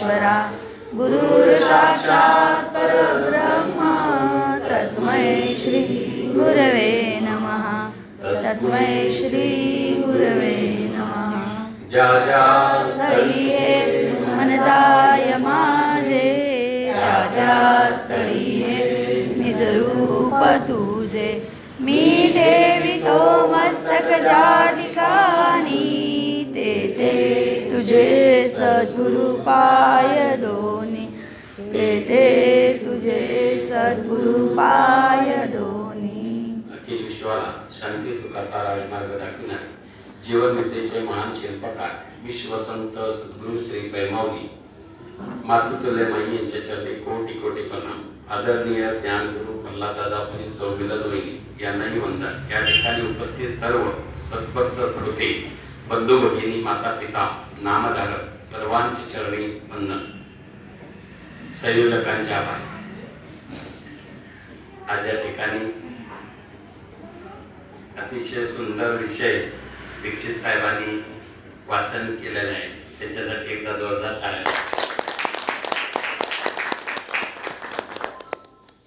परमेश्वरा गुरुर् साक्षात् परब्रह्म तस्मै श्री गुरवे नमः तस्मै श्री गुरवे नमः। ज्या ज्या स्थळी हे मन जाय माझे त्या त्या स्थळी हे निज रूप तुझे मी ठेवितो मस्तक ज्या ठिकाणी तेथे तुझे सद्गुरु पाय दोन्ही तेथे तुझे सद्गुरु पाय दोन्ही। अखिल विश्वाला शांती सुखाचा राजमार्ग दाखविणारे जीवन विद्येचे महान शिल्पकार विश्वसंत सद्गुरु श्री पैमावली मातृतुल्य माई यांच्या चरणी कोटी कोटी प्रणाम। आदरणीय ज्ञानगुरु प्रल्हाददादा पुरी सौमिलन वैली यांनाही वंदन। या ठिकाणी उपस्थित सर्व सद्भक्त श्रोते बंधू भगिनी माता पिता नामधारक सर्वांचे चरणी वंदन। संयोजकांचे आभार। आज या ठिकाणी अतिशय सुंदर विषय दीक्षित साहेबांनी वाचन केलेले आहे, त्याच्यासाठी एकदा जोरदार टाळ्या।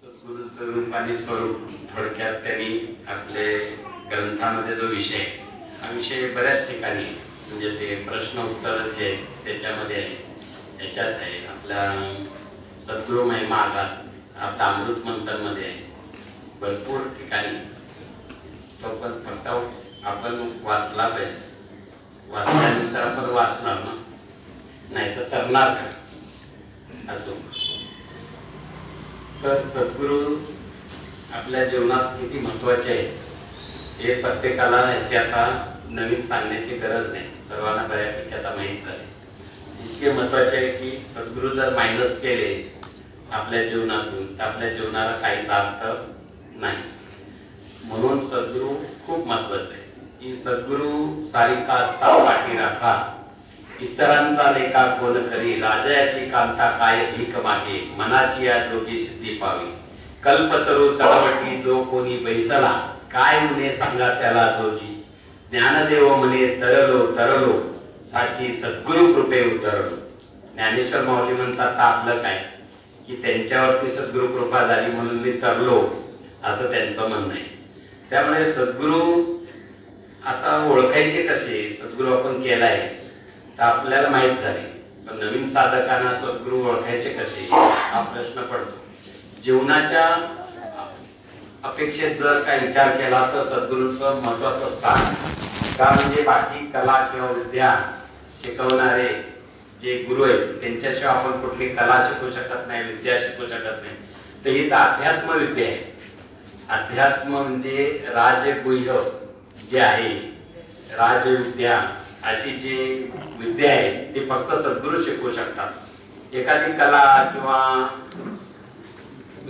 सद्गुरूंचं रूप आणि स्वरूप थोडक्यात त्यांनी आपले ग्रंथामध्ये जो विषय हा विषय बऱ्याच ठिकाणी म्हणजे ते प्रश्न उत्तर जे त्याच्यामध्ये आहे, याच्यात आहे आपल्या सद्गुरु महिमा आघात आपल्या अमृत मंथनमध्ये आहे, भरपूर ठिकाणी तो पण फक्त आपण वाचला पाहिजे। वाचल्यानंतर आपण वाचणार ना, नाही तर करणार का असो। तर सद्गुरु आपल्या जीवनात किती महत्वाचे आहे हे प्रत्येकाला याची आता नवीन सांगण्याची गरज नाही, सर्वांना बऱ्यापैकी आता माहीत झाले। इतके महत्वाचे आहे की सद्गुरु जर मायनस केले आपल्या जीवनातून तर आपल्या जीवनाला काहीच अर्थ नाही। म्हणून सद्गुरु खूप महत्वाचे आहे की सद्गुरु सारिका असता पाठी राखा इतरांचा लेखा कोण करी राजाची कांता काय भीक मागे मनाची या जोगी सिद्धी पावी कल्पतरू तळवटी जो कोणी बैसला काय म्हणे सांगा त्याला जोजी ज्ञानदेव म्हणे तरलो तरलो साची सद्गुरु कृपे उतरलो। ज्ञानेश्वर माऊली म्हणतात आपलं काय की त्यांच्यावरती सद्गुरु कृपा झाली म्हणून मी तरलो असं त्यांचं म्हणणं आहे। त्यामुळे सद्गुरु आता ओळखायचे कसे, सद्गुरु आपण केलाय तर आपल्याला माहित झाले, पण नवीन साधकांना सद्गुरु ओळखायचे कसे हा प्रश्न पडतो। जीवनाच्या अपेक्षेत जर काही विचार केला तर सद्गुरूंचं महत्वाचं स्थान का म्हणजे बाकी कला किंवा विद्या शिकवणारे जे गुरु आहेत त्यांच्याशिवाय आपण कुठली कला शिकू शकत नाही, विद्या शिकू शकत नाही। तर ही तर अध्यात्म विद्या आहे। अध्यात्म म्हणजे राजगुह्य जे आहे, राजविद्या अशी जी विद्या आहे ती फक्त सद्गुरू शिकवू शकतात। एखादी कला किंवा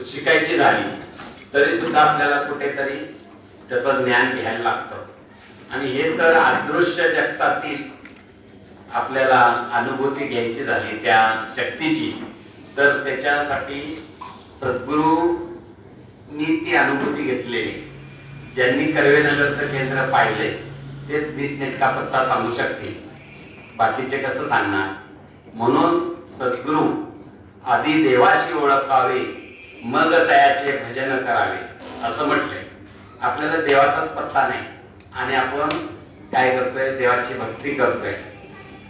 शिकायची झाली तरी सुद्धा आपल्याला कुठेतरी त्याचं ज्ञान घ्यायला लागतं आणि हे तर अदृश्य जगतातील आपल्याला अनुभूती घ्यायची झाली त्या शक्तीची तर त्याच्यासाठी सद्गुरू मी ती अनुभूती घेतलेली। ज्यांनी कर्वेनगरचं केंद्र पाहिले ते नीटनेटका पत्ता सांगू शकतील, बाकीचे कसं सांगणार। म्हणून सद्गुरू आधी देवाशी ओळखावे मग दयाचे भजन करावे असं म्हटलंय। आपल्याला देवाचाच पत्ता नाही आणि आपण काय करतोय, देवाची भक्ती करतोय,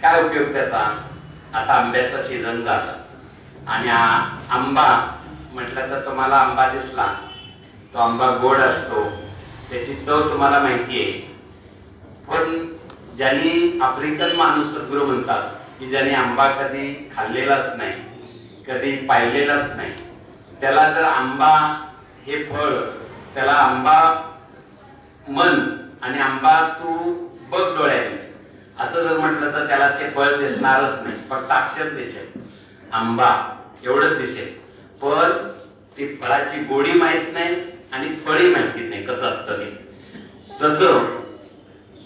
काय उपयोग त्याचा। आता आंब्याचा सीझन झाला आणि आंबा म्हटलं तर तुम्हाला आंबा दिसला, तो आंबा गोड असतो, त्याची चव तुम्हाला माहिती आहे, पण ज्यांनी आफ्रिकन माणूस सद्गुरू म्हणतात की ज्यांनी आंबा कधी खाल्लेलाच नाही, कधी पाहिलेलाच नाही, त्याला जर आंबा हे फळ त्याला आंबा मन आणि आंबा तू बघ डोळ्याने असं जर म्हटलं तर त्याला ते फळ दिसणारच नाही, फक्त अक्षर दिसेल, आंबा एवढंच दिसेल, पण ती फळाची गोडी माहित नाही आणि फळी माहिती नाही कसं असतं ते। तसं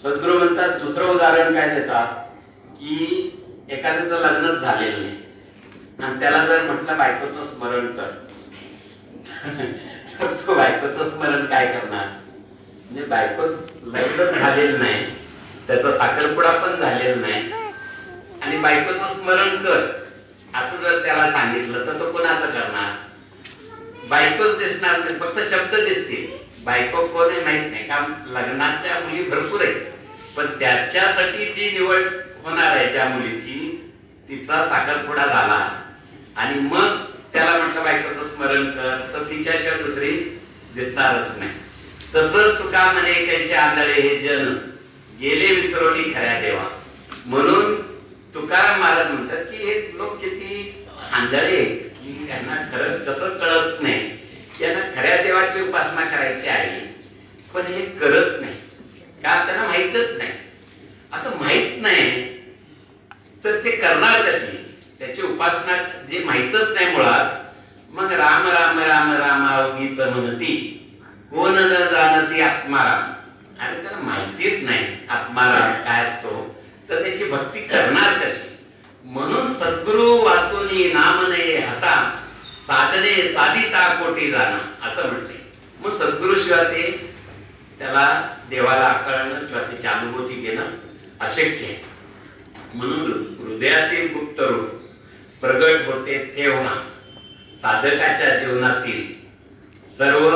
सद्गुरू म्हणतात दुसरं उदाहरण काय देतात की एखाद्याचं लग्नच झालेलं नाही आणि त्याला जर म्हटलं बायकोचं स्मरण कर तर तो बायकोचं स्मरण काय करणार, म्हणजे बायको लग्नच झालेलं नाही, त्याचा साखरपुडा पण झालेला नाही आणि बायकोचं स्मरण कर असं जर त्याला सांगितलं तर तो कोणाचं करणार? बायकोच दिसणार नाही, फक्त शब्द दिसतील. बायको कोण आहे माहित नाही, का लग्नाच्या मुली भरपूर आहेत, पण त्याच्यासाठी जी निवड होणार आहे ज्या मुलीची, तिचा साखरपुडा झाला आणि मग त्याला म्हटलं बायकोचं स्मरण कर, तर तिच्याशिवाय दुसरी दिसणारच नाही. तसं तुका म्हणे कैसे आंधळे हे जन गेले विसरोनी खऱ्या देवा. म्हणून तुकाराम महाराज म्हणतात की हे लोक किती आंधळे की त्यांना खरं कसं कळत नाही, त्यांना खऱ्या देवाची उपासना करायची आहे पण हे करत नाही, का त्यांना माहीतच नाही. आता माहित नाही तर ते करणार कशी? त्याची उपासना जे माहीतच नाही मुळात, मग राम राम राम राम उगीच म्हणती कोण न जाणती आत्माराम. आणि त्याला माहितीच नाही आत्माराम काय असतो, तर त्याची भक्ती करणार कशी? म्हणून सद्गुरु वाचूनी नाम नये हता साधने साधिता कोटी जाणं असं म्हणते. मग सद्गुरु शिवाय ते त्याला देवाला आकळणं किंवा त्याची अनुभूती घेणं अशक्य आहे. म्हणून हृदयातील गुप्त रूप प्रगट होते तेव्हा साधकाच्या जीवनातील सर्व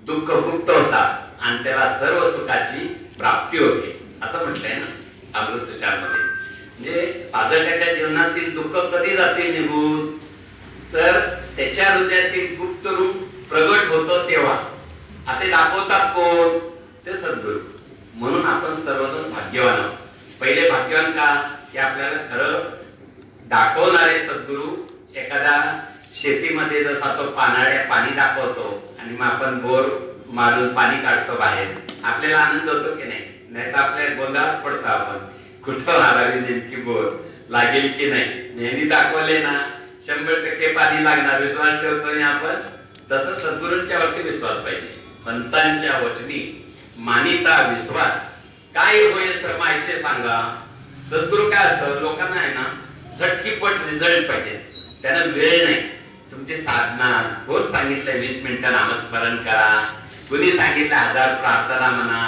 दुःख गुप्त होतात आणि त्याला सर्व सुखाची प्राप्ती होते असं म्हटलंय ना अमृत सुचार मध्ये. म्हणजे साधकाच्या जीवनातील दुःख कधी जातील निघून, तर त्याच्या हृदयातील गुप्त रूप प्रगट होतं तेव्हा. आता दाखवतात कोण? ते सद्गुरू. म्हणून आपण सर्वजण भाग्यवान आहोत. पहिले भाग्यवान का? की आपल्याला खरं दाखवणारे सद्गुरू. एखाद्या शेतीमध्ये जसा तो पानाळ्या पाणी दाखवतो आणि मग आपण बोर मारून पाणी काढतो बाहेर, आपल्याला आनंद होतो की नाही? नाही तर आपल्या गोंधळात पडतो आपण, कुठं मारावी नेमकी बोर लागेल की नाही. यांनी दाखवले ना 100% पाणी लागणार, विश्वास ठेवतो आणि आपण. तसं सद्गुरूंच्या वरती विश्वास पाहिजे. संतांच्या वचनी मानिता विश्वास काय होय श्रम ऐसे सांगा. सद्गुरू काय असतं, लोकांना आहे ना झटकीपट रिझल्ट पाहिजे, त्यांना वेळ नाही. तुमची साधना कोण सांगितलंय 20 मिनिटं नामस्मरण करा, कोणी सांगितलं 1000 प्रार्थना म्हणा,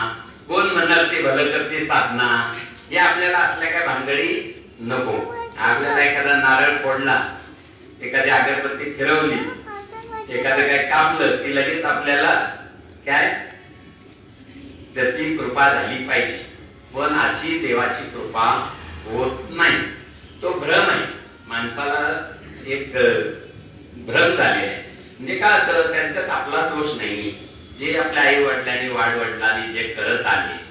कोण म्हणणार ते भलकरची साधना. हे आपल्याला असल्या काय भानगडी नको. आपल्याला एखादा नारळ फोडला, एखादी अगरबत्ती फिरवली, एखादं काय कापलं की लगेच आपल्याला काय त्याची कृपा झाली पाहिजे. पण अशी देवाची कृपा होत नाही. तो भ्रम आहे. माणसाला एक भ्रम झाले आहे. म्हणजे काय तर त्यांच्यात आपला दोष नाही. जे आपल्या आई वडिलांनी वाडवडिलांनी जे करत आले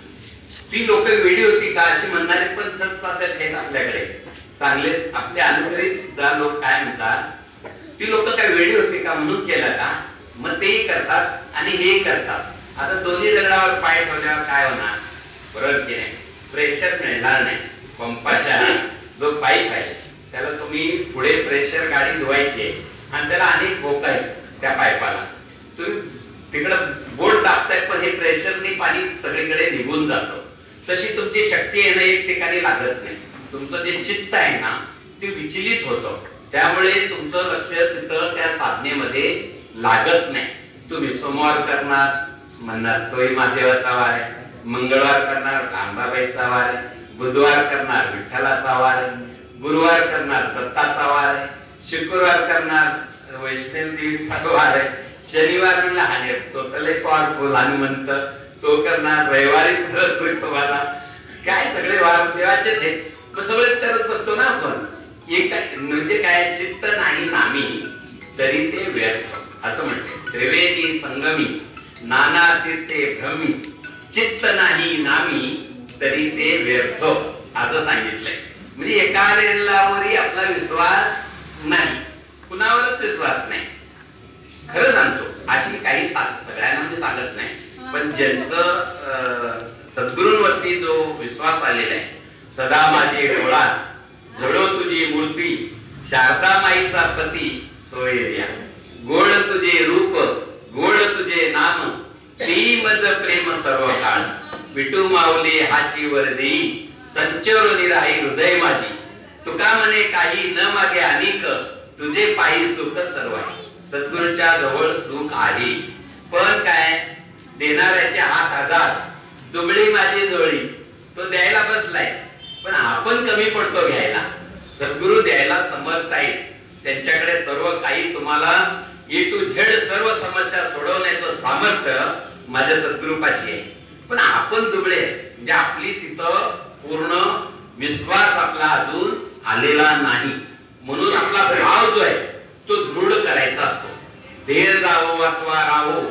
ती लोक वेडी होती का अशी म्हणणारे पण सत्साध्य आहेत आपल्याकडे. चांगलेच आपले अनुकरित लोक काय म्हणतात, ती लोक काय वेडी होती का म्हणून केलं का? मग तेही करतात आणि हेही करतात. आता दोन्ही दगडावर पाय ठेवल्यावर काय होणार? बरोबर की नाही? प्रेशर मिळणार नाही. पंपाच्या जो पाईप आहे त्याला तुम्ही पुढे प्रेशर गाडी धुवायची आणि त्याला अनेक भोक आहेत त्या पाईपाला. तुम्ही तिकडं बोट दाबताय पण हे प्रेशरने पाणी सगळीकडे निघून जातं. तशी तुमची शक्ती येणं एक ठिकाणी लागत नाही. तुमचं जे चित्त आहे ना ते विचलित होतं, त्यामुळे तुमचं लक्ष तिथं त्या साधनेमध्ये लागत नाही. तुम्ही सोमवार करणार म्हणणार तोही महादेवाचा वार आहे, मंगळवार करणार अंबाबाईचा वार आहे, बुधवार करणार विठ्ठलाचा वार आहे, गुरुवार करणार दत्ताचा वार आहे, शुक्रवार करणार वैष्णव देवीचा वार आहे, शनिवार लहान तो तले पॉवरफुल हनुमंत तो करणार, रविवारी परत विठोबाला. काय सगळे वार देवाचेच आहेत. मग सगळेच करत बसतो ना आपण. एक म्हणजे काय, चित्त नाही नामी तरी ते व्यर्थ असं म्हणते. त्रिवेणी संगमी नाना तीर्थे भ्रमी चित्त नाही नामी तरी ते व्यर्थ असं सांगितलंय. म्हणजे एकावरी आपला विश्वास नाही, कुणावरच विश्वास नाही. खरं सांगतो अशी काही सगळ्यांना मी सांगत नाही, पण ज्यांचं सद्गुरूंवरती जो विश्वास आलेला आहे, सदा माझे डोळ्यात जडो तुझी मूर्ती शारदा माईचा पती सोयर्या, गोड तुझे रूप गोड तुझे नाम ती मज प्रेम सर्व काळ, विटू माऊली हाची वरदी संचरो निराही हृदय माझी, तुका म्हणे काही न मागे अनेक तुझे पायी सुख सर्व आहे. सद्गुरूंच्या जवळ सुख आहे, पण काय देणाऱ्याचे हात हजार दुबळी माझी जोळी. तो द्यायला बसलाय पण आपण कमी पडतो घ्यायला. सद्गुरू द्यायला समर्थ आहेत, त्यांच्याकडे सर्व काही तुम्हाला ए टू झेड सर्व समस्या सोडवण्याचं सामर्थ्य माझ्या सद्गुरूपाशी आहे. पण आपण दुबळे म्हणजे आपली तिथं पूर्ण विश्वास आपला अजून आलेला नाही. म्हणून आपला भाव जो आहे तो दृढ करायचा असतो. देह जावो अथवा राहो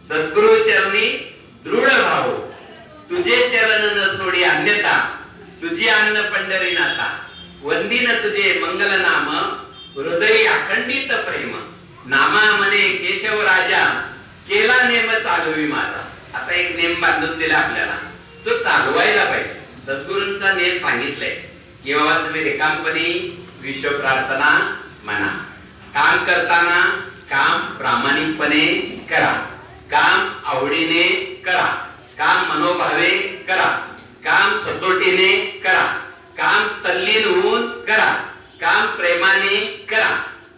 सद्गुरु चरणी दृढ भावो, तुझे चरण न सोडी अन्यथा, तुझी अन्न पंढरी नाथा, वंदिन तुझे मंगल नाम, हृदय अखंडित प्रेम, नामा मने केशव राजा, केला नेम चालवी माझा. आता एक नेम बांधून दिला आपल्याला, तो चालवायला पाहिजे. सद्गुरूंचा नेम सांगितलाय की बाबा तुम्ही रिकामपणी विश्व प्रार्थना म्हणा, काम करताना काम प्रामाणिकपणे करा, काम आवडीने करा, काम मनोभावे करा, काम सचोटीने करा, काम तल्लीन होऊन करा, काम प्रेमाने करा.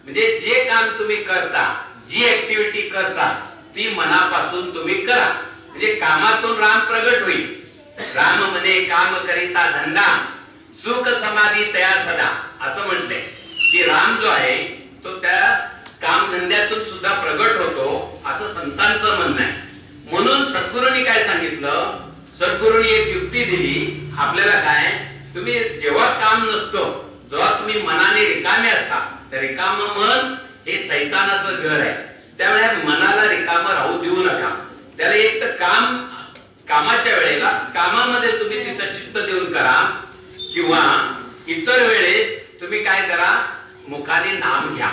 म्हणजे जे काम तुम्ही करता, जी ऍक्टिव्हिटी करता ती मनापासून तुम्ही करा. म्हणजे कामातून राम प्रगट होईल. राम म्हणे काम करिता धंदा, सुख समाधी तया सदा, असं म्हटलंय की राम जो आहे तो त्या काम धंद्यातून सुद्धा प्रगट होतो, असं संतांचं म्हणणं आहे. म्हणून सद्गुरूंनी काय सांगितलं, सद्गुरूंनी एक युक्ती दिली आपल्याला. काय, तुम्ही जेव्हा काम नसतो, जेव्हा तुम्ही मनाने रिकामे असता, तर रिकाम मन हे सैतानाचं घर आहे. त्यामुळे मनाला रिकाम राहू देऊ नका. त्याला एक तर कामाच्या वेळेला कामामध्ये तुम्ही तिथं चित्त देऊन करा, किंवा इतर वेळेस तुम्ही काय करा, मुखाने नाम घ्या.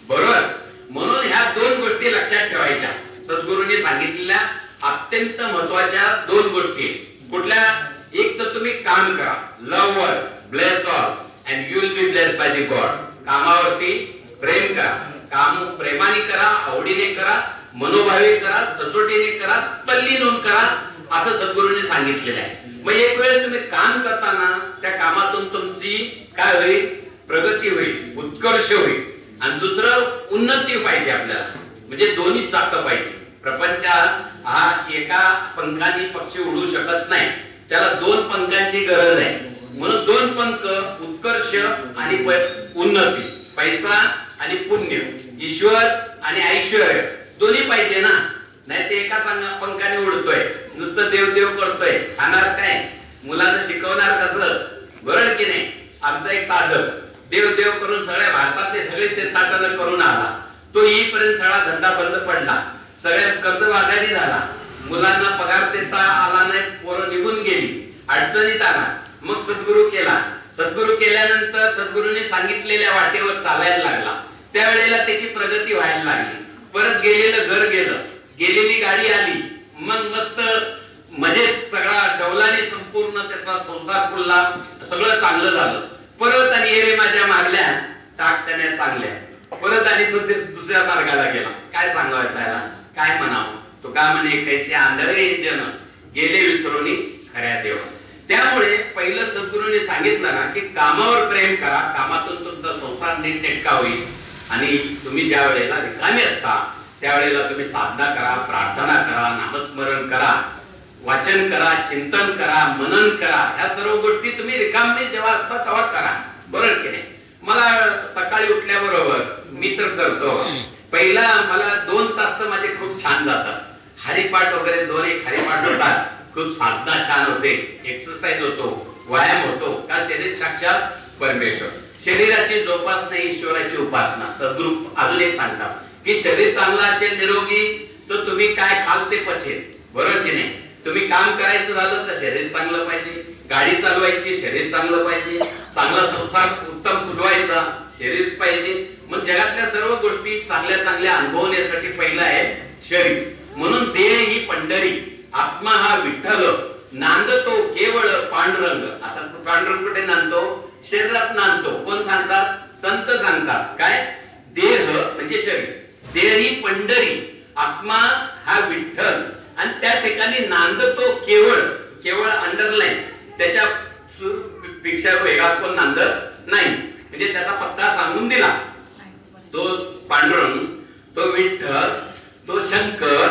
बरोबर. म्हणून ह्या दोन गोष्टी लक्षात ठेवायच्या. सद्गुरूंनी सांगितलेल्या अत्यंत महत्वाच्या दोन गोष्टी. कुठल्या? एक तर तुम्ही काम करा, love work, bless all and you will be blessed by the God. कामावरती प्रेम करा, काम प्रेमाने करा, आवडीने करा, मनोभावे करा, सचोटीने करा, तल्लीन होऊन करा, असं सद्गुरूंनी सांगितलेलं आहे. मग एक वेळ तुम्ही काम करताना त्या कामातून तुमची काय होईल, प्रगती होईल, उत्कर्ष होईल. आणि दुसरं उन्नती पाहिजे आपल्याला, म्हणजे दोन्ही चाकं पाहिजे. प्रपंच हा एका पंखाने पक्षी उडू शकत नाही, त्याला दोन पंखांची गरज आहे. म्हणून दोन पंख, उत्कर्ष आणि उन्नती, पैसा आणि पुण्य, ईश्वर आणि ऐश्वर्य दोन्ही पाहिजे ना. नाही ते एका पंखाने उडतोय, नुसतं देवदेव करतोय, खाणार काय, मुलांना शिकवणार कसं, बरोबर की नाही. आमचा एक साधक देवदेव करून सगळ्या भारतातले सगळे तीर्थाटन करून आला, तो येईपर्यंत सगळा धंदा बंद पडला, सगळ्या कर्जबाजारी झाला, मुलांना पगार देता आला नाही, पोरं निघून गेली, अडचणीत आला. मग सद्गुरू केला. सद्गुरू केल्यानंतर सद्गुरूंनी सांगितलेल्या वाटेवर चालायला लागला. त्यावेळेला त्याची प्रगती व्हायला लागली. परत गेलेलं घर गेलं, गेलेली गाडी आली, मग मस्त मजेत सगळा डौलाने संपूर्ण त्याचा संसार फुलला, सगळं चांगलं झालं. परत आणि येरे माझ्या मागल्या टाकट्याने चांगल्या, परत आणि तो दुसऱ्या मार्गाला गेला. काय सांगावं त्याला, काय म्हणावं. तो का म्हणे, कैसे आंधळे जन गेले विसरून खऱ्या देवा. त्यामुळे पहिलं सद्गुरूंनी सांगितलं ना की कामावर प्रेम करा, कामातून तुमचा संसार नीटनेटका होईल. आणि तुम्ही ज्या वेळेला रिकामे असता त्यावेळेला तुम्ही साधना करा, प्रार्थना करा, नामस्मरण करा, वाचन करा, चिंतन करा, मनन करा. ह्या सर्व गोष्टी तुम्ही रिकामे जेव्हा असता तेव्हा करा. बरोबर की नाही. मला सकाळी उठल्याबरोबर मी तर करतो, पहिला मला 2 तास तर माझे खूप छान जातात. हरिपाठ वगैरे 2-1 हरिपाठ होतात, खूप साधना छान होते, एक्सरसाइज होतो, व्यायाम होतो. का शरीर साक्षात परमेश्वर, शरीराची जोपासना ईश्वराची उपासना. सद्गुरू अजून एक सांगतात की शरीर चांगला असेल, निरोगी, तर तुम्ही काय खाल ते पचेल. बरोबर की नाही. तुम्ही काम करायचं झालं तर शरीर चांगलं पाहिजे, गाडी चालवायची शरीर चांगलं पाहिजे, चांगला संसार उत्तम फुलवायचा शरीर पाहिजे. मग जगातल्या सर्व गोष्टी चांगल्या चांगल्या अनुभवण्यासाठी पहिला आहे शरीर. म्हणून देह ही पंढरी, आत्मा हा विठ्ठल, नांदतो केवळ पांडुरंग. आता पांडुरंग कुठे नांदतो, शरीरात नांदतो. कोण सांगतात, संत सांगतात. काय, देह म्हणजे शरीर, देह ही पंढरी, आत्मा हा विठ्ठल, आणि त्या ठिकाणी नांदतो केवळ, केवळ अंडरलाईन, त्याच्या पेक्षा वेगळा कोण नांदत नाही. म्हणजे त्याचा पत्ता सांगून दिला. तो पांडुरंग, तो विठ्ठल, तो शंकर,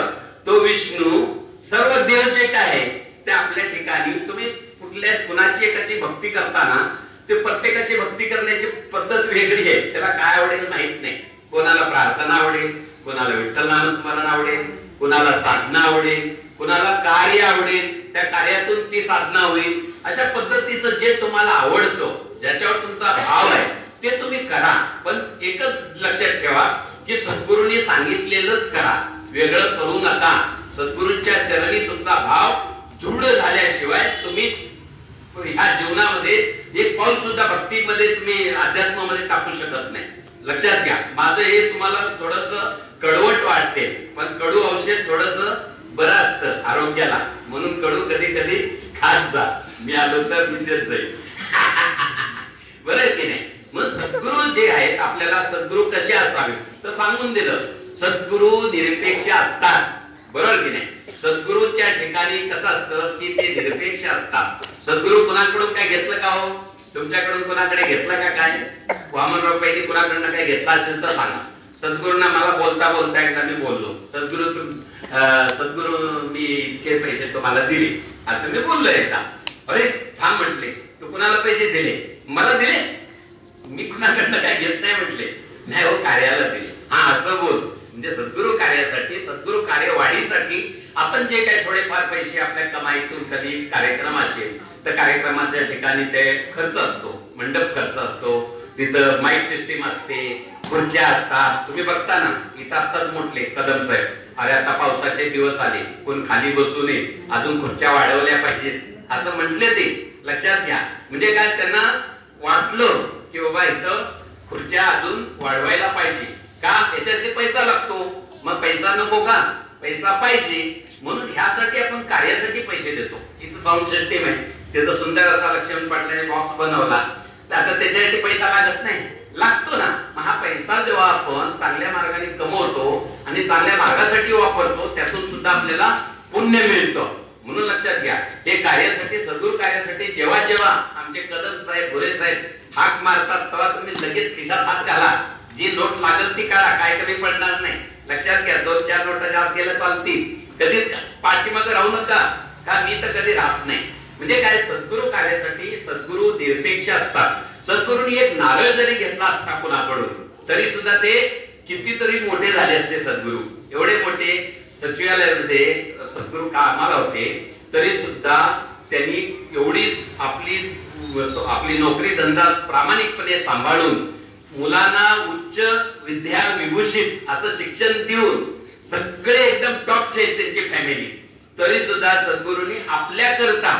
तो विष्णू, सर्व देव जे आहे ते आपल्या ठिकाणी. तुम्ही कुठल्या कुणाची एकाची भक्ती करताना ते प्रत्येकाची भक्ती करण्याची पद्धत वेगळी आहे, त्याला काय आवडेल माहित नाही. कोणाला प्रार्थना आवडेल, कोणाला विठ्ठल नामस्मरण आवडेल, कोणाला साधना आवडेल, कोणाला कार्य आवडेल, त्या कार्यातून ती साधना होईल. अशा पद्धतीचं जे तुम्हाला आवडतं, ज्याच्यावर तुमचा भाव आहे ते तुम्ही करा. पण एकच लक्षात ठेवा की सद्गुरूंनी सांगितलेलंच करा, वेगळं करू नका. सद्गुरूंच्या चरणी तुमचा भाव दृढ झाल्याशिवाय तुम्ही ह्या जीवनामध्ये एक पाऊल सुद्धा भक्तीमध्ये तुम्ही अध्यात्मामध्ये टाकू शकत नाही. लक्षात घ्या. माझं हे तुम्हाला थोडंसं कडवट वाटते, पण कडू औषध थोडंसं बरं असतं आरोग्याला, म्हणून कडू कधी कधी खात जा. मी आलो तर मी तेच जाईल. बरं की नाही. मग सद्गुरू जे आहेत, आपल्याला सद्गुरू कसे असावे तर सांगून दिलं. सद्गुरू निरपेक्ष असतात, बरोबर की नाही. सद्गुरूच्या ठिकाणी कसं असतं की ते निरपेक्ष असतात. सद्गुरू कुणाकडून काय घेतलं का हो? तुमच्याकडून कुणाकडे घेतलं का काय? वामनराव पैकी कुणाकडनं काय घेतला असेल तर सांगा. सद्गुरूंना मला बोलता बोलता एकदा मी बोललो, सद्गुरू मी इतके पैसे तुम्हाला दिले असं मी बोललो एकदा. अरे थांब म्हटले, तू कुणाला पैसे दिले? मला दिले, मी कुणाकडनं काय घेत नाही म्हटले. नाही हो, कार्याला दिले. हा असं बोल. म्हणजे सद्गुरू कार्यासाठी, सद्गुरू कार्यवाढीसाठी आपण जे काही थोडेफार पैसे आपल्या कमाईतून, कधी कार्यक्रम असेल तर कार्यक्रमाच्या ठिकाणी ते खर्च असतो, मंडप खर्च असतो, तिथं माईक सिस्टीम असते, खुर्च्या असतात. तुम्ही बघता ना, इथं आत्ताच म्हटले कदम साहेब, अरे आता पावसाचे दिवस आले, कोण खाली बसू नये, अजून खुर्च्या वाढवल्या पाहिजेत असं म्हटले ते. लक्षात घ्या. म्हणजे काय, त्यांना वाटलं की बाबा इथं खुर्च्या अजून वाढवायला पाहिजे. का? याच्यासाठी पैसा लागतो. मग पैसा नको का? पैसा पाहिजे. म्हणून ह्यासाठी आपण कार्यासाठी पैसे देतो. इथं साऊंड सिस्टीम आहे, त्याचा सुंदर असा लक्ष्मण पाटलाने बॉक्स बनवला, आता त्याच्यासाठी पैसा लागत नाही, लागतो ना. मग हा पैसा जेव्हा आपण चांगल्या मार्गाने कमवतो आणि चांगल्या मार्गासाठी वापरतो, त्यातून सुद्धा आपल्याला पुण्य मिळतं. म्हणून लक्षात घ्या, हे कार्यासाठी, सद्गुरू कार्यासाठी जेव्हा जेव्हा आमचे कदम साहेब, भोरे साहेब हाक मारतात, तेव्हा तुम्ही लगेच खिशात हात घाला. जी नोट लागल ती काढा, काय कमी पडणार नाही. लक्षात घ्या. 2-4 नोटा जास्त गेल्या चालतील. कधीच पाठीमागे राहू नका, का मी तर कधी राहत नाही. म्हणजे काय, सद्गुरू कार्यासाठी सद्गुरू निरपेक्ष असतात. सद्गुरूंनी एक नारळ जरी घेतला असता कुणाकडून, तरी सुद्धा ते कितीतरी मोठे झाले असते. सद्गुरू एवढे मोठे सचिवालयामध्ये सद्गुरू कामाला होते, तरी सुद्धा त्यांनी एवढी आपली नोकरी धंदा प्रामाणिकपणे सांभाळून मुलांना उच्च विद्या विभूषित असं शिक्षण देऊन सगळे एकदम टॉपचे आहेत त्यांची फॅमिली, तरी सुद्धा सद्गुरूंनी आपल्या करता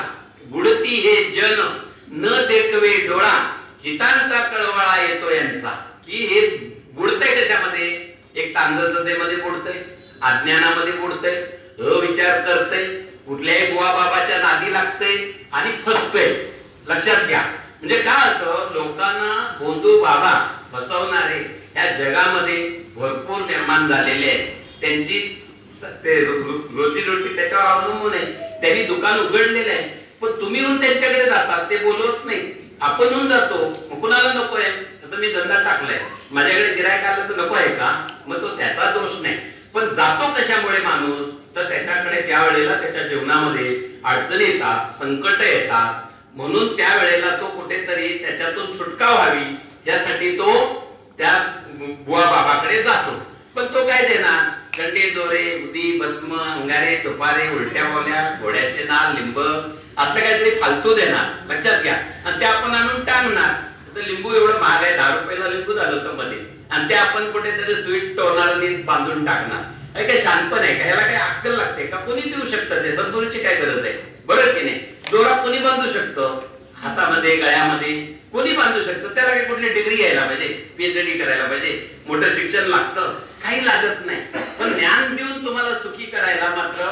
बुडती हे जन न देखवे डोळा, हितांचा कळवळा येतो यांचा. की हे बुडतंय कशामध्ये? एक तांदसतेमध्ये बुडतंय, अज्ञानामध्ये बुडतंय, अविचार करतंय, कुठल्याही बुवा बाबाच्या नादी लागतंय आणि फसतंय. लक्षात घ्या. म्हणजे काय होतं, लोकांना गोंधू बाबा फसवणारे या जगामध्ये भरपूर निर्माण झालेले आहेत. त्यांची रोजी त्याच्यावर अवलंबून आहे. त्यांनी दुकान उघडलेलं आहे, पण तुम्ही येऊन त्यांच्याकडे जातात, ते बोलवत नाही, आपण येऊन जातो. कुणाला नको आहे? आता मी धंदा टाकलाय, माझ्याकडे गिरायक आलं तर नको आहे का? मग तो त्याचा दोष नाही. पण जातो कशामुळे माणूस? तर त्याच्याकडे त्या वेळेला त्याच्या जीवनामध्ये अडचणी येतात, संकट येतात, म्हणून त्या वेळेला तो कुठेतरी त्याच्यातून सुटका व्हावी यासाठी तो त्या बुवा बाबाकडे जातो. पण तो काय देणार? कंडे दोरे, उदी, भस्म, अंगारे, तुपारे, उलट्या बोल्या, घोड्याचे नाल, लिंब असं काहीतरी फालतू देणार. लक्षात घ्या. आणि ते आपण आणून टाकणार. तर लिंबू एवढं महाग आहे, 10 रुपयाला लिंबू झालं होतं मध्ये, आणि ते आपण कुठेतरी स्वीट टोनारनी बांधून टाकणार. काय शांतपण आहे का? ह्याला काही अक्कल लागते का? कोणी देऊ शकतं ते? सद्गुरूची काय गरज आहे? बरोबर की नाही? दोरा कोणी बांधू शकतं, हातामध्ये, गळ्यामध्ये कोणी बांधू शकतं. त्याला काही कुठली डिग्री घ्यायला पाहिजे, पीएचडी करायला पाहिजे, मोठं शिक्षण लागतं? काही लागत नाही. पण ज्ञान देऊन तुम्हाला सुखी करायला मात्र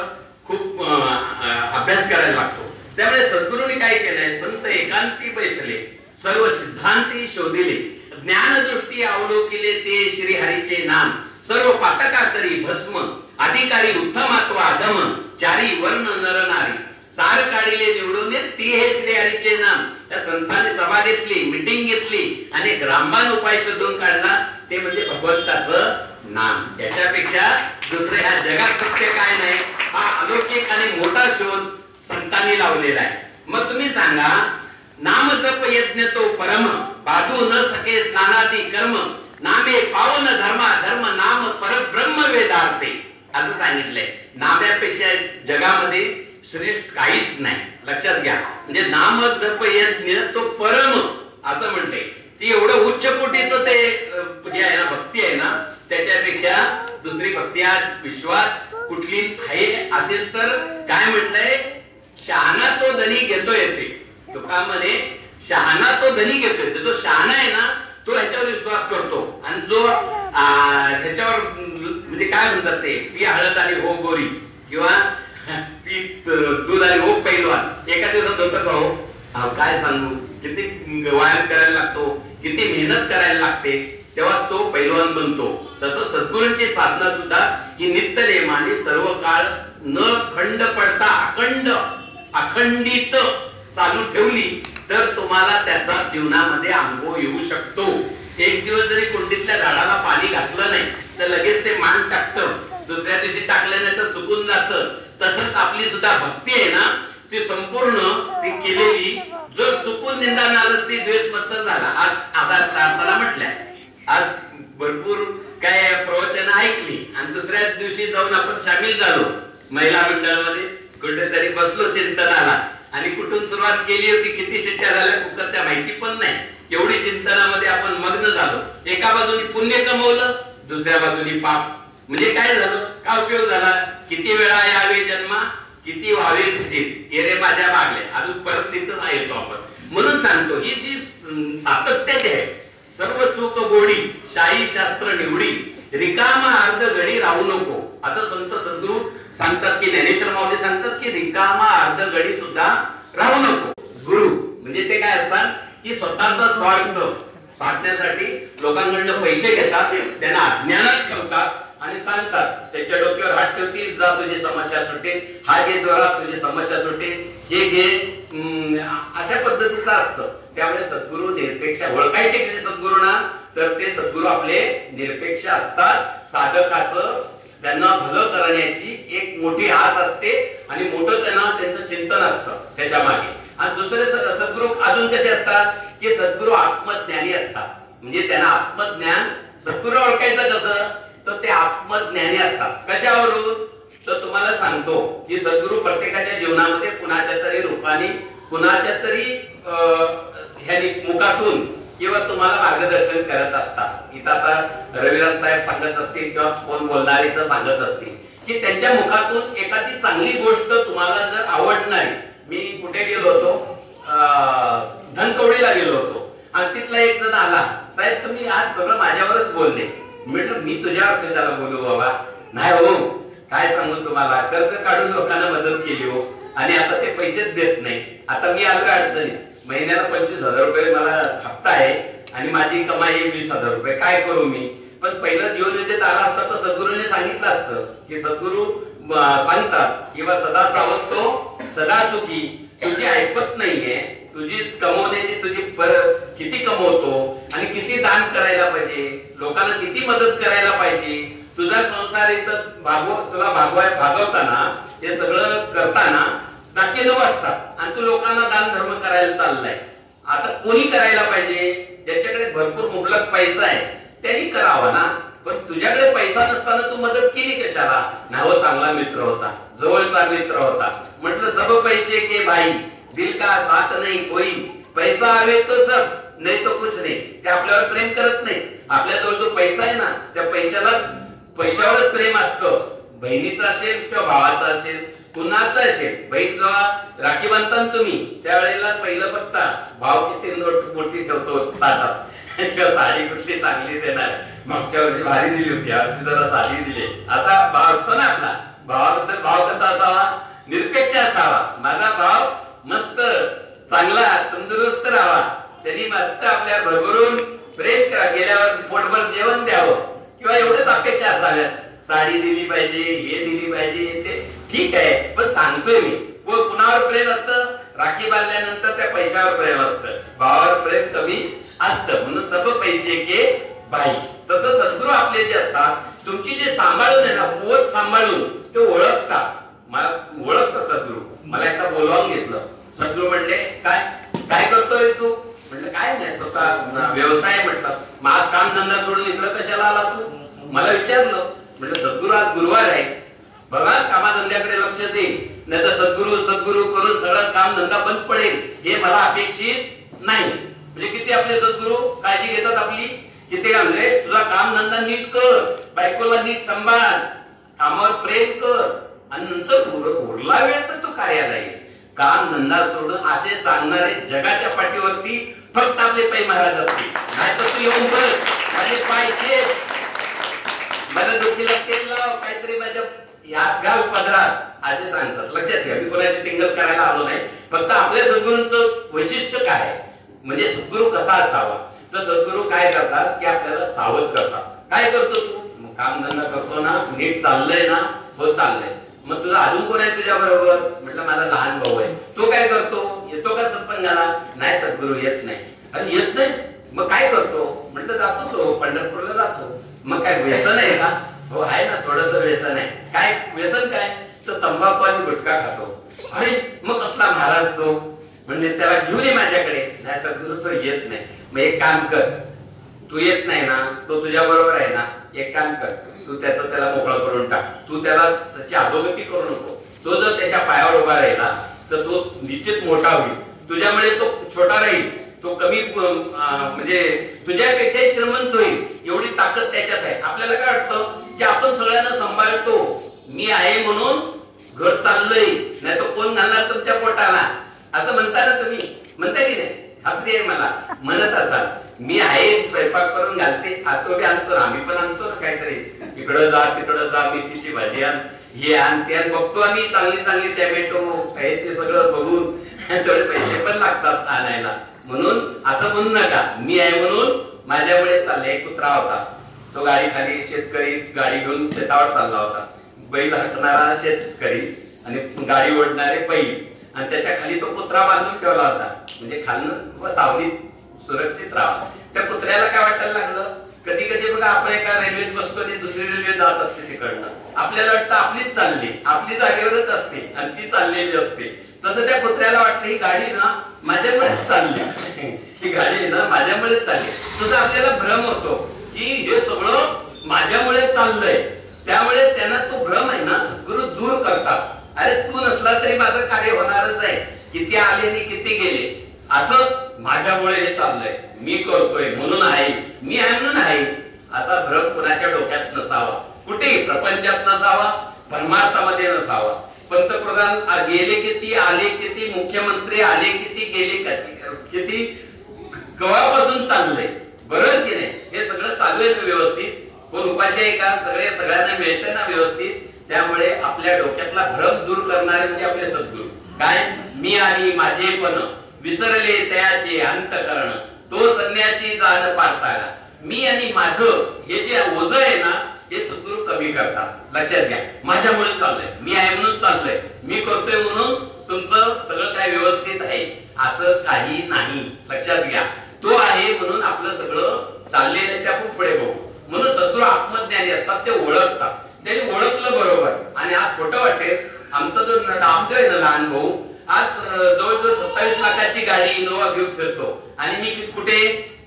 खूप अभ्यास करायला लागतो. त्यामुळे सद्गुरूंनी काय केलंय, संत एकांती बैसले, सर्व सिद्धांती शोधिले, ज्ञानदृष्टी अवलोकिले ते श्रीहरीचे नाम, सर्व पातका करी भस्म, अधिकारी उत्तमात्व अधम, चारी वर्ण नर नारी, सार काढिले निवडून ते हे श्रीहरीचे नाम. त्या संतांनी सभा घेतली, मीटिंग घेतली आणि ग्रामबान उपाय शोधून काढला, ते म्हणजे भगवंताचं नाम. त्याच्यापेक्षा दुसरे ह्या जगात सत्य काय नाही. हा अलौकिक आणि मोठा शोध संतांनी लावलेला आहे. मग तुम्ही सांगा, नाम जप यज्ञ तो परम, बाधू न सके स्नानादी कर्म, नामे पावन धर्मा, धर्म नाम परब्रह्म वेदार्थे, असं सांगितलंय. नाम्यापेक्षा जगामध्ये श्रेष्ठ काहीच नाही, लक्षात घ्या. म्हणजे नाम जप यज्ञ तो परम असं म्हणते. ती एवढं उच्च कोटीचं ते जे आहे ना, भक्ती आहे ना, त्याच्यापेक्षा दुसरी भक्ती आज विश्वात कुठली आहे असेल तर काय म्हटलंय, शहाणा तो धनी घेतो येते. तुका म्हणे शहाणा तो धनी घेतो येते. जो शहाणा आहे ना तो ह्याच्यावर विश्वास करतो, आणि जो ह्याच्यावर म्हणजे काय म्हणतात ते, पी हळद आणि हो गोरी, किंवा पी दूध आणि हो पैलवान, एका दिवसात होतं का हो? काय सांगू, किती व्यायाम करायला लागतो, किती मेहनत करायला लागते, तेव्हा तो पैलवान बनतो. तसं सद्गुरूंची साधना सुद्धा ही नित्य नेमाने सर्व काळ न खंड पडता अखंडित चालू ठेवली तर तुम्हाला त्याचा जीवनामध्ये अनुभव येऊ शकतो. एक दिवस जरी कुंडीतल्या झाडाला पाणी घातलं नाही तर लगेच ते मान टाकतं, दुसऱ्या दिवशी टाकलं नाही तर सुकून जातं. तसंच आपली सुद्धा भक्ती आहे ना, ती संपूर्ण ती केलेली, जर चुकून निंदा नालच ती द्वेष मत्सर झाला. आज आधार प्रार्थना म्हटल्या, आज भरपूर काय प्रवचन ऐकली आणि दुसऱ्याच दिवशी जाऊन आपण सामील झालो महिला मंडळामध्ये, कुठेतरी बसलो चिंतनाला, आणि कुठून सुरुवात केली होती, किती शिट्ट्या झाल्या कुकरच्या माहिती पण नाही. एवढी चिंतनामध्ये आपण मग्न झालो. एका बाजूनी पुण्य कमवलं, दुसऱ्या बाजूनी पाप. म्हणजे काय झालं, काय उपयोग झाला? किती वेळा यावे जन्मा, किती व्हावे तुझे, ये रे माझ्या मागले. अजून परत तिथं येतो आपण. म्हणून सांगतो ही जी सातत्याची आहे, सर्व सुख गोडी शाही शास्त्र निवडी, रिकामा अर्ध घडी राहू नको, असं संत सद्गुरू सांगतात. की ज्ञानेश्वर माऊली सांगतात की रिकामा अर्ध घडी सुद्धा राहू नको. गुरु म्हणजे ते काय असतात की स्वतःचा स्वार्थ साधण्यासाठी लोकांकडून पैसे घेतात, त्यांना अज्ञानात ठेवतात आणि सांगतात, त्याच्या डोक्यावर हात ठेवतील, जा तुझी समस्या सुटे, हा घे दोरा तुझी समस्या सुटे, हे घे, अशा पद्धतीचं असतं. त्यामुळे सद्गुरू निरपेक्ष ओळखायचे कसे सद्गुरूंना, तर ते सद्गुरू आपले निरपेक्ष असतात. साधकाचं त्यांना भलं करण्याची एक मोठी आस असते आणि मोठं त्यांचं चिंतन असतं त्याच्या मागे. आणि दुसरे सद्गुरू अजून कसे असतात की सद्गुरू आत्मज्ञानी असतात. म्हणजे त्यांना आत्मज्ञान, सद्गुरू ओळखायचं कसं, तर ते आत्मज्ञानी असतात. कशावरून, तर तुम्हाला सांगतो की सद्गुरू प्रत्येकाच्या जीवनामध्ये कुणाच्या तरी रूपाने, कुणाच्या तरी ह्यानी मुखातून किंवा तुम्हाला मार्गदर्शन करत असतात. इथं आता रविराज साहेब सांगत असतील किंवा कोण बोलणारे तर सांगत असतील की त्यांच्या मुखातून एखादी चांगली गोष्ट तुम्हाला जर आवडणारी. मी कुठे गेलो होतो, धनकवडीला गेलो होतो, आणि तिथला एक जण आला, साहेब तुम्ही आज सगळं माझ्यावरच बोलले. म्हटलं मी तुझ्यावर कशाला बोलू बाबा, नाही हो, काय सांगू तुम्हाला, कर्ज काढून लोकांना मदत केली हो, आणि आता ते पैसेच देत नाही. आता मी आलो अडचणीत, महिन्याला 25,000 रुपये मला हप्ता आहे आणि माझी कमाई आहे 20,000 रुपये, काय करू मी. पण पहिलं जीवनविद्येत आला असता तर सद्गुरूने सांगितलं असतं की सद्गुरू सांगतात किंवा सदा सावधतो सदा सुखी, तुझी ऐपत नाहीये, तुझी कमवण्याची तुझी किती कमवतो आणि किती दान करायला पाहिजे, लोकांना किती मदत करायला पाहिजे, तुझा संसार इथं तुला भागवताना हे सगळं करताना नाके 9 असतात आणि तू लोकांना दान धर्म करायला चाललाय. आता कोणी करायला पाहिजे, ज्याच्याकडे भरपूर मुबलक पैसा आहे त्यांनी करावा ना. पण तुझ्याकडे पैसा नसताना तू मदत केली कशाला. नाव चांगला मित्र होता, जवळचा मित्र होता. म्हटलं सब पैसे के भाई, दिल का साथ नाही कोई, पैसा आवे तो सब नाही तो कुछ नाही. ते आपल्यावर प्रेम करत नाही. आपल्याजवळ जो पैसा आहे ना त्या पैशावरच प्रेम असतं. बहिणीचं असेल किंवा भावाचं असेल, कुणाचं असेल. बहीण जेव्हा राखी बांधता तुम्ही त्यावेळेला पहिलं बघता भाव किती मोठी ठेवतो सासात, किंवा साडी कुठली चांगली देणार. मागच्या वर्षी भारी दिली होती, आज जरा साडी दिली. आता भाव असतो ना आपला, भावाबद्दल भाव कसा असावा, निरपेक्ष असावा. माझा भाव मस्त चांगला तंदुरुस्त राहावा, त्यांनी मस्त आपल्या भरभरून प्रेम करा, गेल्यावर पोटभर जेवण द्यावं, किंवा एवढंच अपेक्षा असाव्यात. साडी दिली पाहिजे, हे दिली पाहिजे, ते ठीक आहे. पण सांगतोय मी, कुणावर प्रेम असतं, राखी बांधल्यानंतर त्या पैशावर प्रेम असतं, भावावर प्रेम कमी असतं. म्हणून सब पैसे के भाई. तसं सद्गुरू आपले जे असतात, तुमची जे सांभाळून आहे ना, पोत सांभाळून ते ओळखतात. मला ओळखतं सद्गुरू. मला एकदा बोलवून घेतलं, सद्गुरू म्हणले काय काय करतो रे तू? म्हटलं काय नाही, स्वतः व्यवसाय. म्हटलं मग आज काम धंदा सोडून इकडं कशाला आला तू? मला विचारलं. म्हटलं सद्गुरू आज गुरुवार आहे, बघा कामाधंद्याकडे लक्ष दे, नाही तर सद्गुरू सद्गुरू करून सगळं काम धंदा बंद पडेल, हे मला अपेक्षित नाही. म्हणजे किती आपले सद्गुरू काळजी घेतात आपली. किती काय म्हणले, तुझा काम धंदा नीट कर, बायकोला नीट सांभाळ, कामावर प्रेम कर, आणि नंतर उरला वेळ तर तू कार्याला ये. काम धंदा सोडून असे सांगणारे जगाच्या पाठीवरती फक्त आपले पै महाराज असतील. नाही तर तू येऊन बघ, माझे पाय माझ्या डोकीला तेल लाव, काहीतरी माझ्या यात घाल पदरात, असे सांगतात. लक्षात घ्या, मी कोणाची टिंगल करायला आलो नाही. फक्त आपल्या सद्गुरूंचं वैशिष्ट्य काय, म्हणजे सद्गुरू कसा असावा. तर सद्गुरू काय करतात की आपल्याला सावध करतात. काय करतो तू? काम धंदा करतो ना, नीट चाललंय ना? हो चाललंय. मग तुझा अजून कोण आहे तुझ्या बरोबर? म्हटलं माझा लहान भाऊ आहे. तो काय करतो? येतो का सत्संगाला? नाही सद्गुरू येत नाही. आणि येत नाही मग काय करतो? म्हटलं जातो तो पंढरपूरला जातो. मग काय व्यसन आहे का? हो आहे ना, थोडस व्यसन आहे. काय व्यसन काय? तर तंबाखू आणि गुटखा खातो. अरे मग कसला महाराज तो? म्हणजे त्याला घेऊन ये माझ्याकडे. नाही सद्गुरू तो येत नाही. मग एक काम कर, तू येत नाही ना, तो तुझ्या बरोबर आहे ना, एक काम कर, तू त्याला मोकळा करून टाक. तू त्याला त्याची अधोगती करू नको. तो जर त्याच्या पायावर उभा राहिला तर तो निश्चित मोठा होईल. तुझ्यामुळे तो छोटा राहील, तो कमी म्हणजे तुझ्यापेक्षा श्रीमंत होईल, एवढी ताकद त्याच्यात आहे. आपल्याला काय वाटतं की आपण सगळ्यांना सांभाळतो, मी आहे म्हणून घर चाललंय, नाही तर कोण घालणार तुमच्या पोटाला, असं म्हणता ना तुम्ही, म्हणता की नाही? खात्री आहे मला म्हणत असाल. मी आहे, स्वयंपाक करून घालते, खातो बी आणतो, आम्ही पण आणतो ना काहीतरी, इकडं जा तिकडं जा, मेथीची भाजी आण, हे आण ते आण, बघतो आम्ही चांगली चांगली टॅमॅटो आहे ते सगळं बघून थोडे पैसे पण लागतात आणायला. म्हणून असं म्हणू नका मी आहे म्हणून माझ्यामुळे चालले. एक कुत्रा होता, तो गाडी खाली शेतकरी गाडी घेऊन शेतावर चालला होता. बैल हटणारा शेतकरी आणि गाडी ओढणारे बैल, आणि त्याच्या खाली तो कुत्रा बांधून ठेवला होता, म्हणजे खालनं सावलीत सुरक्षित राहा. त्या कुत्र्याला काय वाटायला लागलं, कधी कधी बघा आपण एका रेल्वेत बसतो आणि दुसरी रेल्वे जात असते तिकडनं, आपल्याला वाटतं आपलीच चालली, आपली जागेवरच असते आणि ती चाललेली असते. तसं त्या कुत्र्याला वाटतं ही गाडी ना माझ्यामुळेच चालली, ही गाडी ना माझ्यामुळेच चालली. तसं आपल्याला भ्रम होतो की हे सगळं माझ्यामुळे चाललंय. त्यामुळे त्यांना तो भ्रम आहे ना सद्गुरू दूर करतात. अरे तू नसला तरी माझं कार्य होणारच आहे, किती आले आणि किती गेले, असं माझ्यामुळे हे चाललंय, मी करतोय म्हणून आहे, मी आहे म्हणून आहे, असा भ्रम कुणाच्या डोक्यात नसावा, कुठेही प्रपंचात नसावा, परमार्थामध्ये नसावा. पंतप्रधान गेले किती, आले किती, मुख्यमंत्री आले किती, गेले किती, केव्हापासून चाललंय, बरोबर की नाही? हे सगळं चालू आहे ना व्यवस्थित? कोण उपाशी आहे का? सगळे सगळ्यांना मिळतं ना व्यवस्थित? त्यामुळे आपल्या डोक्यातला भ्रम दूर करणारे म्हणजे आपले सद्गुरू. काय? मी आणि माझे पण विसरले तयाचे अंतकरण, तो संन्यासी जाण पारताला. मी आणि माझं हे जे ओझ आहे ना, हे सद्गुरू कमी करतात. लक्षात घ्या, माझ्यामुळे चाललंय, मी आहे म्हणून चाललंय, मी करतोय म्हणून तुमचं सगळं काय व्यवस्थित आहे, असं काही नाही. लक्षात घ्या, तो आहे म्हणून आपलं सगळं चाललेलं आहे, ते आपण पुढे बघू. म्हणून सद्गुरू आत्मज्ञानी असतात, ते ओळखतात. त्यांनी ओळखलं बरोबर. आणि आज खोटं वाटेल, आमचा जो नामदेव आहे ना लहान भाऊ, आज जवळजवळ 27 लाखाची गाडी इनोवा घेऊन फिरतो, आणि मी कुठे,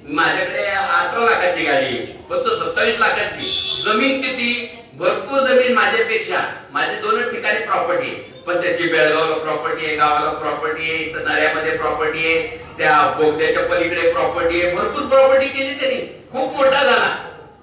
माझ्याकडे 18 लाखाची गाडी आहे, पण तो 27 लाखाची. जमीन किती? भरपूर जमीन माझ्यापेक्षा, माझे 2 ठिकाणी प्रॉपर्टी आहे, पण त्याची बेळगावला प्रॉपर्टी आहे, गावाला प्रॉपर्टी आहे, इथं नऱ्यामध्ये प्रॉपर्टी आहे, त्या बोगद्याच्या पलीकडे प्रॉपर्टी आहे, भरपूर प्रॉपर्टी केली त्यांनी. खूप मोठा झाला,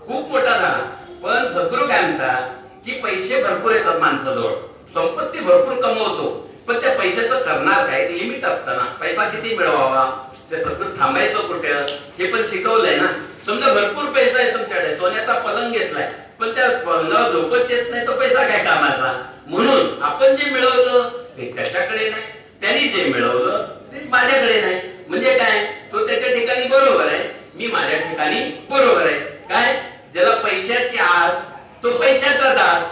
खूप मोठा झाला. पण सद्गुरू काय म्हणतात की पैसे भरपूर येतात माणसाजवळ, संपत्ती भरपूर कमवतो, पण त्या पैशाचं करणार काय, लिमिट असतं ना. पैसा किती मिळवावा, ते सद्गुरू थांबायचं कुठे, हे पण शिकवलंय ना. समजा भरपूर पैसा आहे तुमच्याकडे, सोन्याचा पलंग घेतलाय, पण त्या पलंगावर झोपच येत नाही, तो पैसा काय कामाचा. म्हणून आपण जे मिळवलं ते त्याच्याकडे नाही, त्यांनी जे मिळवलं ते माझ्याकडे नाही. म्हणजे काय, तो त्याच्या ठिकाणी बरोबर आहे, मी माझ्या ठिकाणी बरोबर आहे. काय, ज्याला पैशाची आस तो पैशाचा दास,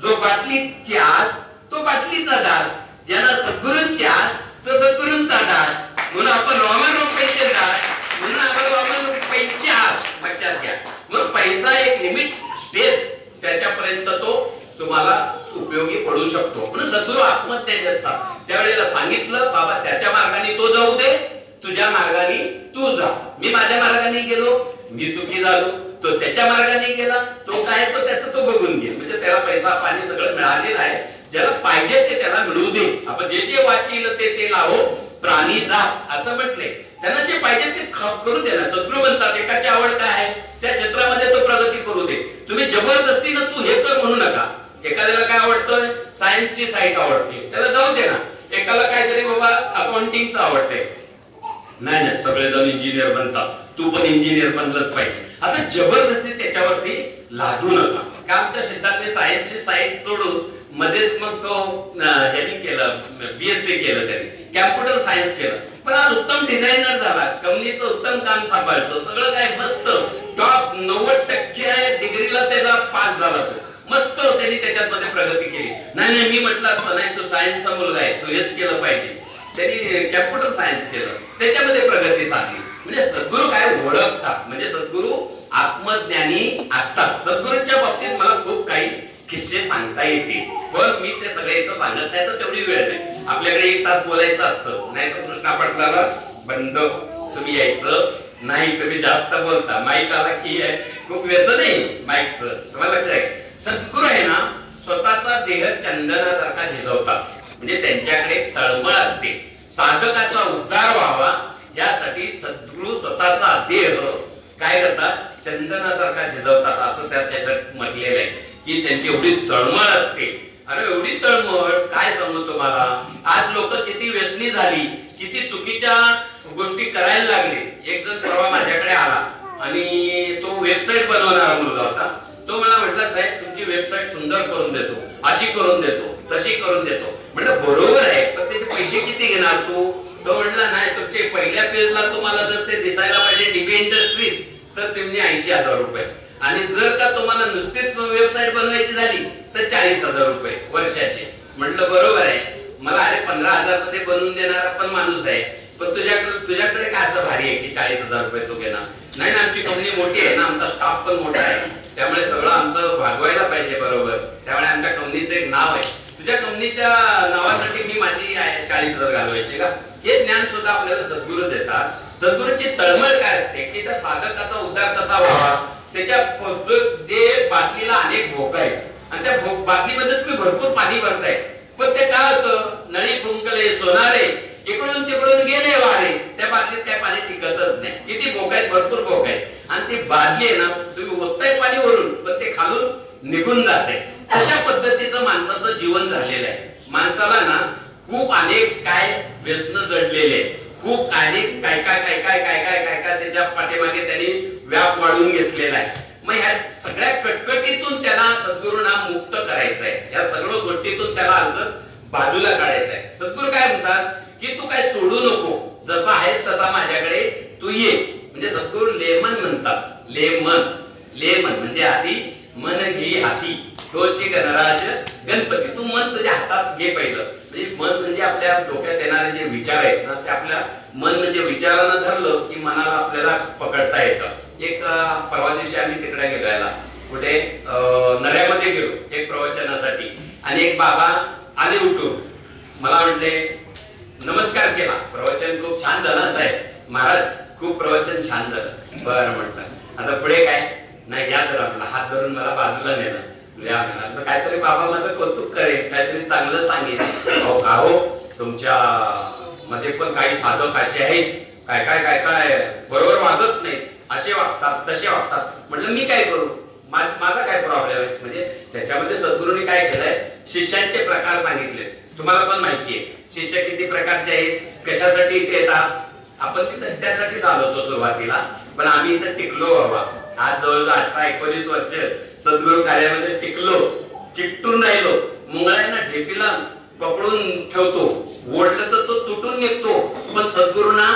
जो बाटलीची आस तो बाटलीचा दास, ज्याला सद्गुरूंची आस तो सद्गुरूंचा दास. म्हणून आपण रोमन पैसे दास, म्हणून आपण रोमन पैसे आस. लक्षात घ्या, मग पैसा एक लिमिट स्टेज, त्याच्यापर्यंत तो तुम्हाला उपयोगी पडू शकतो. म्हणून सद्गुरू आत्मज्ञानी असतात. त्यावेळेला सांगितलं बाबा त्याच्या मार्गाने तो जाऊ दे, तुझ्या मार्गाने तू जा, मी माझ्या मार्गाने गेलो, मी सुखी झालो, तो त्याच्या मार्गाने गेला, तो काय तो त्याचं तो बघून घे. म्हणजे त्याला पैसा पाणी सगळं मिळालेलं आहे, ज्याला पाहिजे ते त्याला मिळू दे. आपण जे जे वाचील ते लावो प्राणी जा असं म्हटले. त्यांना जे पाहिजे ते करू दे ना. सद्गुरू म्हणतात एकाची आवड काय आहे त्या क्षेत्रामध्ये तो प्रगती करू दे. तुम्ही जबरदस्तीनं तू हे कर म्हणू नका. एखाद्याला काय आवडतं, सायन्सची साईट आवडते, त्याला जाऊ दे ना. एकाला काहीतरी बाबा अकाउंटिंगचं आवडते, नाही नाही सगळेजण इंजिनियर बनतात, तू पण इंजिनियर बनलंच पाहिजे, असं जबरदस्ती त्याच्यावरती लादू नका. का आमच्या शेतातले सायन्सची साईट सोडून मध्येच मग तो यांनी केलं, बीएससी केलं, त्यांनी कॅम्प्युटर सायन्स केलं, पण आज उत्तम डिझायनर झाला, कंपनीचं उत्तम काम सांभाळतो, सगळं काय मस्त टॉप 90% डिग्रीला त्याचा पास झाला. तो मस्त त्यांनी त्याच्यामध्ये प्रगती केली. नाही नाही मी म्हटलं असतं नाही तो सायन्सचा मुलगा आहे, तो हेच केलं पाहिजे, त्यांनी कॅम्प्युटर सायन्स केलं, त्याच्यामध्ये प्रगती साधली. म्हणजे सद्गुरू काय ओळखतात, म्हणजे सद्गुरू आत्मज्ञानी असतात. सद्गुरूंच्या बाबतीत मला खूप काही किस्से सांगता येते, पण मी ते सगळे इथं सांगत नाही, तर तेवढी वेळ नाही. आपल्याकडे 1 तास बोलायचं असतं, नाही तर कृष्णा पाटलाला बंद, तुम्ही यायचं नाही, तुम्ही जास्त बोलता, माईक आला की खूप व्यसन नाही माईकचं, तुम्हाला लक्षात आहे. सद्गुरू आहे ना स्वतःचा देह चंदनासारखा झिजवतात, म्हणजे त्यांच्याकडे तळमळ असते साधकाचा उद्धार व्हावा, यासाठी सद्गुरू स्वतःचा देह काय करतात, चंदनासारखा झिजवतात, असं त्याच्यात म्हटलेलं आहे की त्यांची एवढी तळमळ असते. अरे एवढी तळमळ काय सांगू तुम्हाला. आज लोक किती व्यसनी झाली, किती चुकीच्या गोष्टी करायला लागले. एक जण परवा माझ्याकडे आला आणि तो वेबसाईट बनवणारा मुलगा होता. तो मला म्हटला साहेब तुमची वेबसाईट सुंदर करून देतो, अशी करून देतो, तशी करून देतो. म्हटलं बरोबर आहे, पण त्याचे पैसे किती घेणार तू. तो म्हटला नाही तुमचे पहिल्या पेजला तुम्हाला जर ते दिसायला पाहिजे डीबी इंडस्ट्रीज तर तुम्ही 80,000 रुपये, आणि जर का तुम्हाला नुसतीच वेबसाईट बनवायची झाली तर 40,000 रुपये वर्षाचे. म्हटलं बरोबर आहे, मला अरे 15,000 मध्ये बनवून देणारा पण माणूस आहे, पण तुझ्याकडे काय असं भारी आहे की 40,000 रुपये तू घेणार. नाही ना आमची कंपनी मोठी आहे ना, आमचा स्टाफ पण मोठा आहे, त्यामुळे सगळं आमचं भागवायला पाहिजे बरोबर, त्यामुळे आमच्या कंपनीचं एक नाव आहे, तुझ्या कंपनीच्या नावासाठी मी माझी 40,000 घालवायचे का. हे ज्ञान सुद्धा आपल्याला सद्गुरू देतात. सद्गुरूची तळमळ काय असते की त्या साधकाचा उद्धार कसा व्हावा. त्याच्या ते बाटलीला अनेक भोक आहेत आणि त्या बाटलीमध्ये तुम्ही भरपूर पाणी भरताय, पण ते काय होतं, नळी फुंकले सोनारे इकडून तिकडून गेले वारे, त्या बाटलीत काय पाणी टिकतच नाही. किती भोक आहेत, भरपूर भोक आहेत, आणि ती बादली आहे ना तुम्ही ओतताय पाणी वरून, पण ते खालून निघून जाते. अशा पद्धतीचं माणसाचं जीवन झालेलं आहे. माणसाला ना खूप अनेक काय व्यसन जडलेले, खूप अनेक काय काय काय काय काय काय काय काय त्याच्या पाठीमागे त्यांनी व्याप वाढून घेतलेला आहे. मग ह्या सगळ्या कटकटीतून त्याला सद्गुरूंना मुक्त करायचं आहे, या सर्व गोष्टीतून त्याला अंतर बाजूला काढायचं आहे. सद्गुरू काय म्हणतात की तू काय सोडू नको, जसा आहेस तसा माझ्याकडे तू ये. म्हणजे सद्गुरू लेमन म्हणतात, लेमन लेमन म्हणजे आधी मन घे हाती, तोची गणराज गणपती. तू मन तुझ्या हातात घे पहिलं. म्हणजे मन म्हणजे आपल्या डोक्यात येणारे जे विचार आहेत ना, ते आपल्या मन म्हणजे विचारानं धरलं की मनाला आपल्याला पकडता येतं. एक परवा दिवशी आम्ही तिकडे गेलो, कुठे नऱ्यामध्ये गेलो एक प्रवचनासाठी, आणि एक बाबा आले उठून मला म्हणले, नमस्कार केला, प्रवचन खूप छान झालं साहेब महाराज, खूप प्रवचन छान झालं. बरं म्हटलं, आता पुढे काय नाही, घ्या तर आपला हात धरून मला बाजूला नेलं, काहीतरी बाबा माझं कौतुक करेल, काहीतरी चांगलं सांगेल. का हो तुमच्या मध्ये पण काही साधक असे आहेत काय काय काय काय बरोबर वागत नाही, असे वागतात तसे वागतात. म्हटलं मी काय करू, माझा काय प्रॉब्लेम आहे. म्हणजे त्याच्यामध्ये सद्गुरूंनी काय केलंय, शिष्यांचे प्रकार सांगितले. तुम्हाला पण माहिती आहे शिष्य किती प्रकारचे आहेत, कशासाठी इथे येतात. आपण तिथं त्यासाठी आलो होतो सुरुवातीला, पण आम्ही इथं टिकलो बाबा. आज जवळजवळ 18-19 वर्ष सद्गुरू कार्यामध्ये टिकलो, चिकटून राहिलो. मुंगळ्यांना ढेपीला पकडून ठेवतो, ओढलं तर तो तुटून निघतो, पण सद्गुरूंना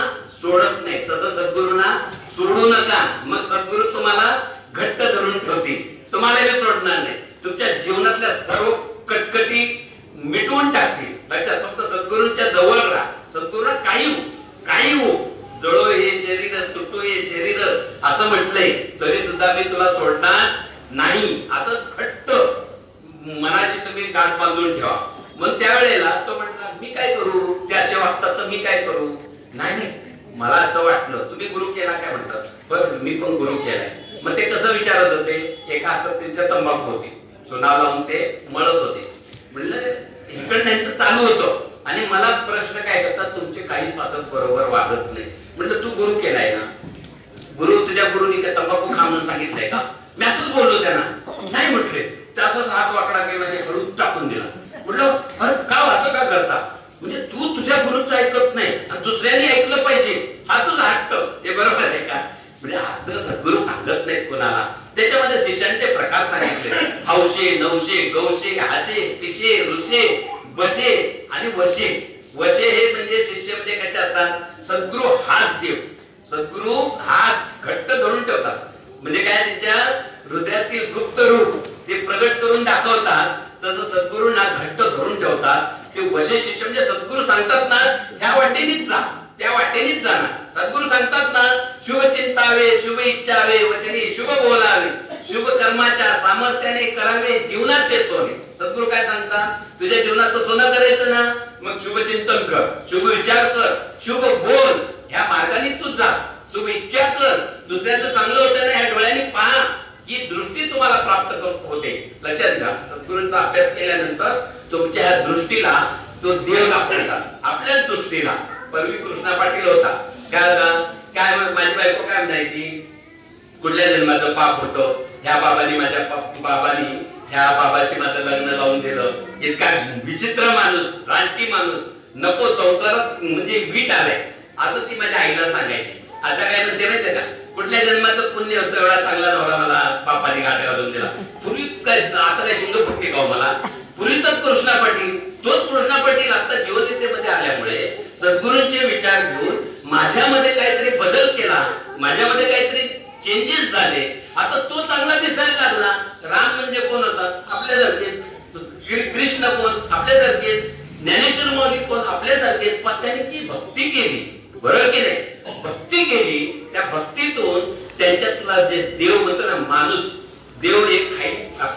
सोडत नाही. तसं सद्गुरूंना सोडू नका, मग सद्गुरू तुम्हाला घट्ट धरून ठेवतील, तुम्हाला हे सोडणार नाही. तुमच्या जीवनातल्या सर्व कटकटी मिटवून टाकतील. लक्षात, फक्त सद्गुरूंच्या जवळ राहा. सद्गुरूंना काही हो, जळो हे शरीर, तुटो हे शरीर असं म्हटलंय, तरी सुद्धा मी तुला सोडणार नाही, असं घट्ट मनाशी तुम्ही गाठ बांधून ठेवा. मग त्यावेळेला तो म्हटला, मी काय करू, ते असे वागतात तर मी काय करू. नाही, मला असं वाटलं. तुम्ही गुरु केला काय म्हणतात? पण मी पण गुरु केलाय. मग ते कसं विचारत होते? एका हातात त्यांच्या तंबाखू होती, चुना लावून ते मळत होते. म्हणलं इकडं त्यांचं चालू होतं आणि मला प्रश्न काय करतात, तुमचे काही स्वागत बरोबर वागत नाही. म्हटलं तू गुरु केलाय ना, गुरु तुझ्या गुरुनी काय तंबाखू खा म्हणून सांगितलंय का? मी असंच बोललो त्यांना. नाही म्हटले. ते असंच हात वाकडा केला आणि हळू टाकून दिला. म्हटलं अरे का असं का करता? म्हणजे तू तुझ्या गुरुचं ऐकत नाही आणि दुसऱ्याने ऐकलं पाहिजे, हा तुझा हट्ट. हे बरोबर आहे का? म्हणजे असं सद्गुरु सांगत नाहीत कोणाला. त्याच्यामध्ये शिष्यांचे प्रकार सांगितले. हौशे, नवशे, गौशे, हाशे, पिशे, ऋषे, बशे आणि वशे. वशे हे म्हणजे शिष्य म्हणजे कसे असतात? सद्गुरु हाच देव, सद्गुरु हात घट्ट धरून ठेवतात. म्हणजे काय, त्यांच्या हृदयातील गुप्त रूप ते प्रगट करून दाखवतात. तसं सद्गुरूंना घट्ट धरून ठेवतात. ते वशे शिष्य म्हणजे सद्गुरु सांगतात ना ह्या वाटेनीच जा, त्या वाटेनीच जाणार. सद्गुरु सांगतात ना शुभ चिंतावे, शुभ इच्छावे, वचनी शुभ बोलावे, शुभ कर्माच्या सामर्थ्याने करावे जीवनाचे सोने. सद्गुरु काय सांगतात? तुझ्या जीवनाचं सोनं करायचं ना, मग शुभ चिंतन कर, शुभ विचार कर, शुभ बोल, ह्या मार्गाने तू जा. शुभ इच्छा कर, दुसऱ्याचं चांगलं होतं ना ह्या डोळ्यांनी पहा, ही दृष्टी तुम्हाला प्राप्त होते. लक्षात घ्या, सद्गुरूंचा अभ्यास केल्यानंतर तुमच्या ह्या दृष्टीला तो देव दाखवतात. आपल्याच दृष्टीला परवी कृष्णा पाटील होता. काय माझी बायको काय म्हणायची, कुठल्या जन्माचं पाप होतं, ह्या बाबांनी माझ्या बाबांनी ह्या बाबाशी माझं लग्न लावून दिलं. इतका विचित्र माणूस, रानटी माणूस, नको संसारात म्हणजे वीट आलाय, असं ती माझ्या आईला सांगायची. आता काय म्हणते माहितीये का, कुठल्या जन्माचं पुण्य होतं, एवढा चांगला नवरा मला बापाने गाठ घालून दिला. पूर्वी काय, आता काय शिंग फुटते का मला? पूर्वीचाच कृष्णा पाटील, तोच कृष्णा पाटील आता जीवदितेमध्ये आल्यामुळे सद्गुरूंचे विचार घेऊन माझ्यामध्ये काहीतरी बदल केला, माझ्यामध्ये काहीतरी चेंजेस झाले. आता तो चांगला दिसायला लागला. राम म्हणजे कोण होता? आपल्यासारखे. कृष्ण कोण? आपल्यासारखे. ज्ञानेश्वर माऊली कोण? आपल्यासारखे. पण त्यांची भक्ती केली, बरोबर की नाही? भक्ती केली. त्या भक्तीतून त्यांच्यातला जे देव म्हणतो ना माणूस, देव एक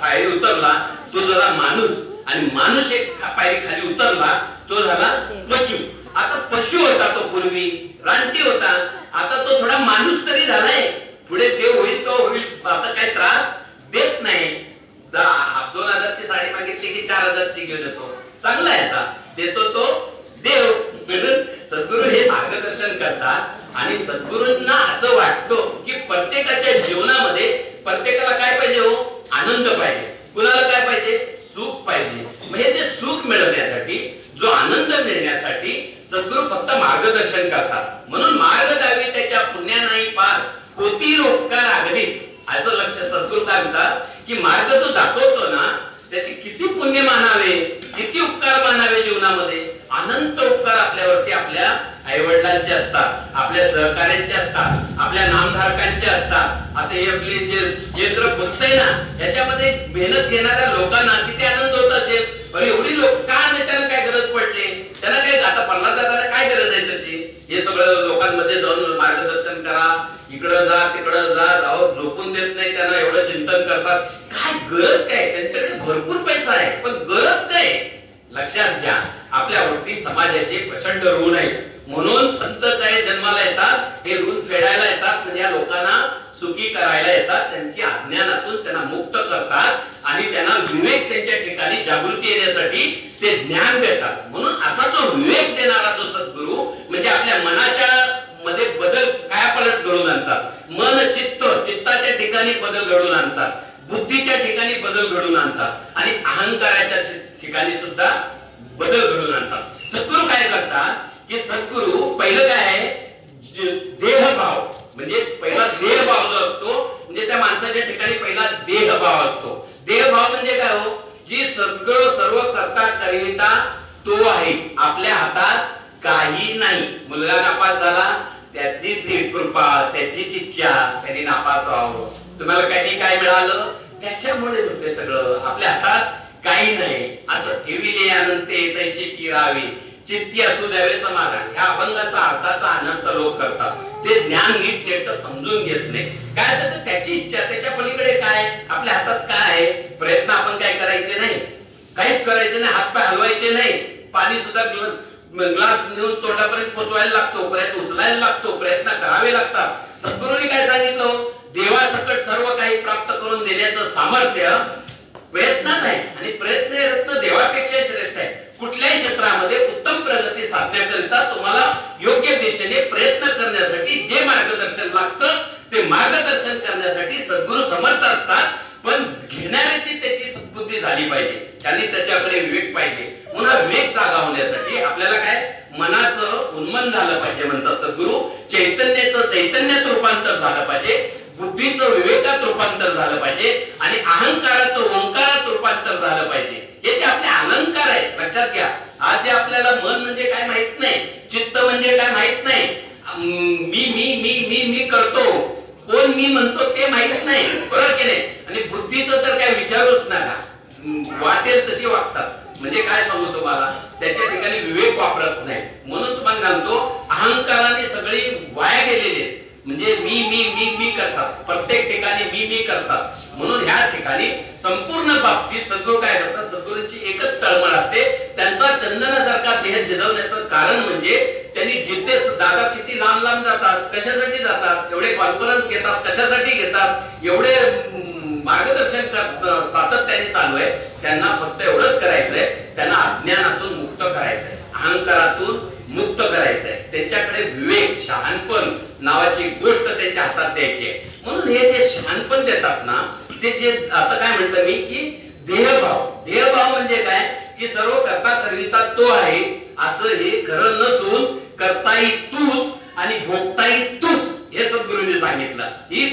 पायरी उतरला, तो झाला माणूस. आणि माणूस एक पायरी खाली उतरला, तो झाला पशु. आता पशु होता तो पूर्वी, रानटी होता. आता तो थोडा माणूस तरी झालाय. पुढे देव होईल तो होईल. आता काही त्रास देत नाही. 2000ची साडी मागितली की 4000ची घेऊन येतो. चांगला आहे, आता देतो तो देव. सद्गुरू हे मार्गदर्शन करतात आणि सद्गुरूंना असं वाटतं की प्रत्येकाच्या जीवनामध्ये प्रत्येकाला काय पाहिजे हो? आनंद पाहिजे. कुणाला काय पाहिजे? सुख पाहिजे. म्हणजे ते सुख मिळवण्यासाठी, जो आनंद मिळण्यासाठी सद्गुरू फक्त मार्गदर्शन करतात. म्हणून मार्ग द्यावी त्याच्या पुण्या नाही पार, होती उपकार आगदी. असं लक्ष सद्गुरू काय म्हणतात की मार्ग जो दाखवतो ना त्याचे किती पुण्य मानावे, किती उपकार मानावे जीवनामध्ये. अनंत उपकार आपल्यावरती आपल्या आईवडिलांचे असतात, आपल्या सहकार्यांचे असतात, आपल्या नामधारकांचे असतात. आता हे आपले जे केंद्र बोलतंय ना, याच्यामध्ये मेहनत घेणाऱ्या लोकांना किती आनंद होत असेल. अरे एवढी लोक का नाही, त्यांना काय गरज पडली, त्यांना काय आता 50,000 काय गरज आहे त्याची? हे सगळं लोकांमध्ये जाऊन मार्गदर्शन करा, इकडं जा तिकडं जा, राहो झोपून देत नाही त्यांना, एवढं चिंतन करतात. काय गरज काय? त्यांच्याकडे भरपूर पैसा आहे, पण गरज काय? लक्षात घ्या, आपल्यावरती समाजाचे प्रचंड ऋण आहे. म्हणून संत काय जन्माला येतात, हे ऋण फेडायला येतात. म्हणजे या लोकांना सुखी करायला येतात, त्यांची अज्ञानातून त्यांना मुक्त करतात आणि त्यांना विवेक त्यांच्या ठिकाणी जागृती येण्यासाठी ते ज्ञान देतात. म्हणून असा जो विवेक देणारा जो सद्गुरू म्हणजे आपल्या मनाच्या मध्ये बदल कायापालट घडवून आणतात. मन चित्ताच्या ठिकाणी बदल घडवून आणतात, बुद्धीच्या ठिकाणी बदल घडवून आणतात आणि अहंकाराच्या ठिकाणी सुद्धा बदल घडवून आणतात. सद्गुरू काय करतात की सद्गुरू पहिलं काय आहे, देहभाव. म्हणजे पहिला देहभाव जो असतो, म्हणजे त्या माणसाच्या ठिकाणी पहिला देहभाव असतो. देहभाव म्हणजे काय हो, की सगळं सर्व करता करिता तो आहे, आपल्या हातात काही नाही. मुलगा नापास झाला, त्याचीच कृपा, त्याचीच इच्छा, त्यांनी नापास व्हावं. तुम्हाला काही काय मिळालं, त्याच्यामुळे होते सगळं. आपल्या हातात काही नाही. असं ठेविले अनंते तैशीची राहावी, चित्ती असू द्यावे समाधान. ह्या अभंगाचा अर्थाचा अनंत लोक करतात. ते ज्ञान नीट नेट समजून घेत नाही. काय तर त्याची इच्छा, त्याच्या पलीकडे काय, आपल्या हातात काय आहे. प्रयत्न आपण काय करायचे नाही, काहीच करायचे नाही, हातपाय हलवायचे नाही, पाणी सुद्धा ग्लास नेऊन तोंडापर्यंत पोहोचवायला लागतो, प्रयत्न उचलायला लागतो, प्रयत्न करावे लागतात. सद्गुरूंनी काय सांगितलं, देवासकट सर्व काही प्राप्त करून देण्याचं सामर्थ्य प्रयत्नात आहे आणि प्रयत्न रत्न देवापेक्षा श्रेष्ठ आहे. कुठल्याही क्षेत्रामध्ये उत्तम प्रगती साधण्याकरिता तुम्हाला योग्य दिशेने प्रयत्न करण्यासाठी जे मार्गदर्शन लागतं ते मार्गदर्शन करण्यासाठी सद्गुरू समर्थ असतात. पण घेणाऱ्याची त्याची सद्बुद्धी झाली पाहिजे, त्यांनी त्याच्याकडे विवेक पाहिजे. म्हणून हा विवेक जागा होण्यासाठी आपल्याला काय मनाचं उन्मन झालं पाहिजे म्हणतात सद्गुरू. चैतन्याचं चैतन्यात रूपांतर झालं पाहिजे, बुद्धीचं विवेकात रूपांतर झालं पाहिजे आणि अहंकाराचं ओंकारात रूपांतर झालं पाहिजे. हे जे आपले अलंकार आहे लक्षात घ्या. आज जे आपल्याला मन म्हणजे काय माहित नाही, चित्त म्हणजे काय माहित नाही, मी मी मी मी मी करतो, कोण मी म्हणतो ते माहित नाही, बरोबर की नाही. आणि बुद्धीचं तर काय विचारूच नका, वाटेल तशी वागतात. म्हणजे काय सांगू तुम्हाला, त्याच्या ठिकाणी विवेक वापरत नाही. म्हणून तुम्हाला सांगतो अहंकाराने सगळी वाया गेलेली आहे. म्हणजे मी मी मी मी करतात, प्रत्येक ठिकाणी मी मी करतात. म्हणून ह्या ठिकाणी संपूर्ण बाबतीत सद्गुरू काय करतात, सद्गुरूंची एकच तळमळ असते. त्यांचा चंदनासारखा देह झिजवण्याचं कारण म्हणजे त्यांनी जिथे दादा किती लांब लांब जातात, कशासाठी जातात, एवढे कॉन्फरन्स घेतात, कशासाठी घेतात, एवढे मार्गदर्शन सातत्याने चालू आहे. त्यांना फक्त एवढंच करायचंय, त्यांना अज्ञानातून मुक्त करायचंय, अहंकारातून मुक्त करायचंय. त्यांच्याकडे विवेक शहाणपण नावाची गोष्ट त्यांच्या हातात द्यायची आहे. म्हणून हे जे शहाणपण देतात ना, ते जे आता काय म्हटलं मी की देहभाव. देहभाव म्हणजे काय की सर्व करता करविता तो आहे असं हे खरं नसून करताही तूच आणि भोगताही तूच, हे सद्गुरूंनी सांगितलं. ही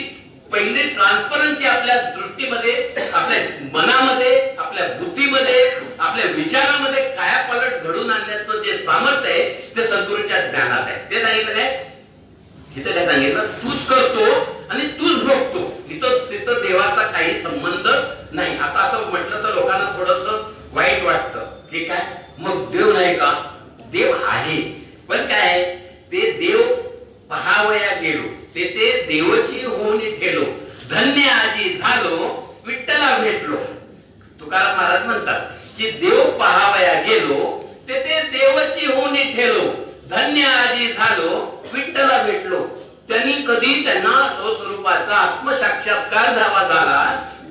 पहिली ट्रान्सपरन्सी आपल्या दृष्टीमध्ये, आपल्या मनामध्ये, आपल्या बुद्धीमध्ये, आपल्या विचारामध्ये कायापालट घडून आणण्याचं जे सामर्थ्य आहे ते सद्गुरूंच्या ज्ञानात आहे. ते सांगितलं काय, इथं काय सांगितलं, तूच करतो आणि तूच भोगतो. इथं तिथं देवाचा काही संबंध नाही. आता असं म्हटलं तर लोकांना थोडस वाईट वाटतं की काय, मग देव नाही का? देव आहे, पण काय ते देव पहावया गेलो, ते देवची होऊन ठेलो, धन्य आजी झालो, विठ्ठला भेटलो. तुकाराम महाराज म्हणतात की देव पहावया गेलो, ते देवची होऊन ठेलो, धन्य आजी झालो, विठ्ठला भेटलो. त्यांनी कधी त्यांना स्वस्वरूपाचा आत्मसाक्षात्कार झाला,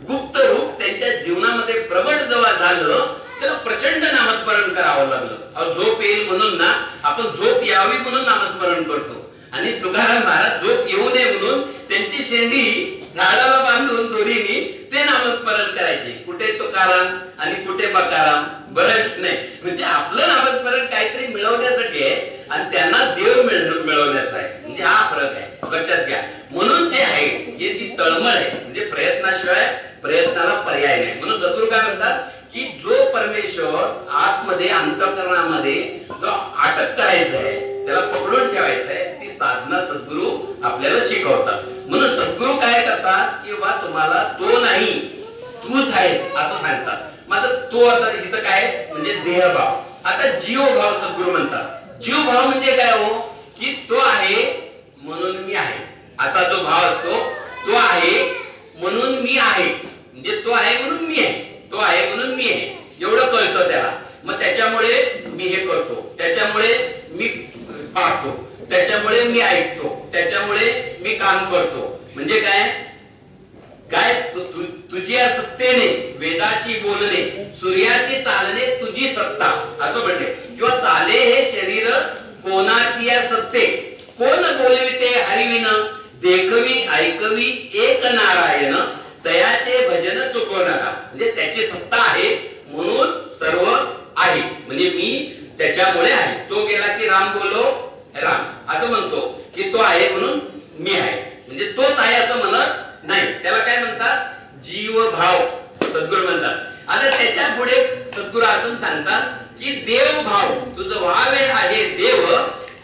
गुप्त रूप त्यांच्या जीवनामध्ये प्रगट जेव्हा झालं, त्याला प्रचंड नामस्मरण करावं लागलं. झोप येईल म्हणून ना आपण झोप यावी म्हणून नामस्मरण करतो. आणि तुकाराम महाराज झोप येऊ नये म्हणून त्यांची शेंडी झाडाला बांधून दोरीने ते नामस्मरण करायचे. कुठे तुकाराम आणि कुठे बकाराम, बरंच नाही. म्हणजे आपलं नामस्मरण काहीतरी मिळवण्यासाठी आहे आणि त्यांना देव मिळवण्याचा आहे. म्हणजे हा फरक आहे, लक्षात घ्या. म्हणून जे आहे हे जी तळमळ आहे, म्हणजे प्रयत्नाशिवाय प्रयत्नाला पर्याय नाही. म्हणून सद्गुरू काय म्हणतात की जो परमेश्वर आतमध्ये अंतःकरणामध्ये जो अटक करायचा आहे, त्याला पकडून ठेवायचं आहे, ती साधना सद्गुरू आपल्याला शिकवतात. म्हणून सद्गुरू काय करतात की बा तुम्हाला तो नाही तूच आहेस असं सांगतात. मात्र तो आता इथं काय म्हणजे देहभाव. आता जीवभाव सद्गुरू म्हणतात. जीवभाव म्हणजे काय हो की तो आहे म्हणून मी आहे असा जो भाव असतो. तो आहे म्हणून मी आहे, म्हणजे तो आहे म्हणून मी आहे, तो आहे म्हणून मी आहे, एवढं कळतं त्याला. मग त्याच्यामुळे मी हे करतो, त्याच्यामुळे मी पाहतो, त्याच्यामुळे मी ऐकतो, त्याच्यामुळे मी काम करतो. म्हणजे काय काय तुझ्या सत्तेने वेदाशी बोलणे, सूर्याशी चालणे तुझी सत्ता असं म्हणते. किंवा चाले हे शरीर कोणाची या सत्ते, कोण बोलविते हरिविन, देखवी ऐकवी एक नारायण, तयाचे भजन चुकवू नका. म्हणजे त्याची सत्ता आहे म्हणून सर्व आहे, म्हणजे मी त्याच्यामुळे आहे. तो गेला की राम बोलो राम असं म्हणतो की तो आहे म्हणून मी आहे, म्हणजे तोच आहे असं म्हणत नाही. त्याला काय म्हणतात जीवभाव सद्गुरू म्हणतात. आता त्याच्या पुढे सद्गुरू अजून सांगतात की देवभाव तुझं व्हावे आहे देव,